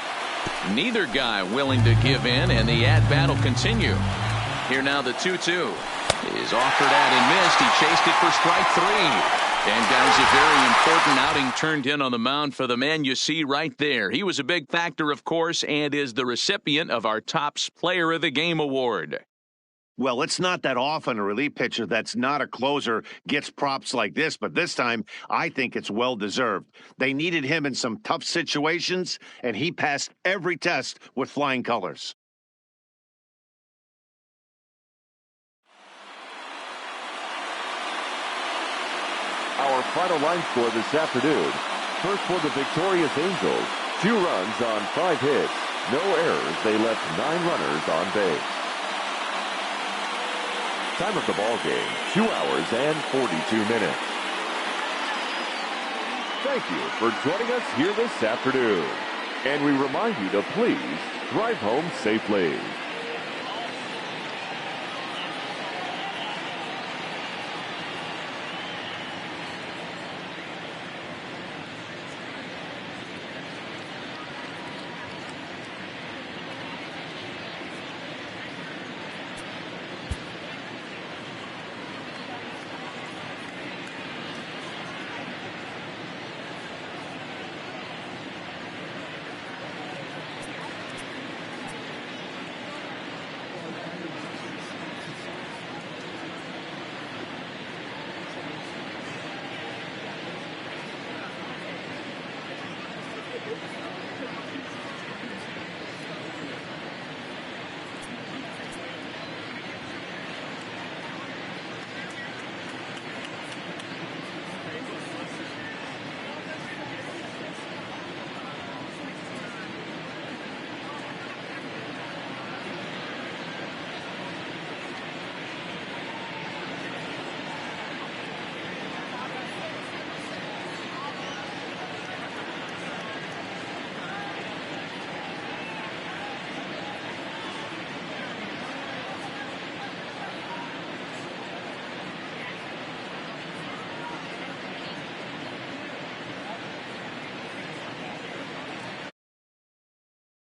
Neither guy willing to give in, and the at-bat will continue. Here now the 2-2 is offered at and missed. He chased it for strike 3. And guys, a very important outing turned in on the mound for the man you see right there. He was a big factor, of course, and is the recipient of our Topps Player of the Game award. Well, it's not that often a relief pitcher that's not a closer gets props like this, but this time I think it's well-deserved. They needed him in some tough situations, and he passed every test with flying colors. Our final line score this afternoon. First for the victorious Angels, 2 runs on 5 hits. No errors. They left 9 runners on base. Time of the ball game, 2 hours and 42 minutes. Thank you for joining us here this afternoon. And we remind you to please drive home safely.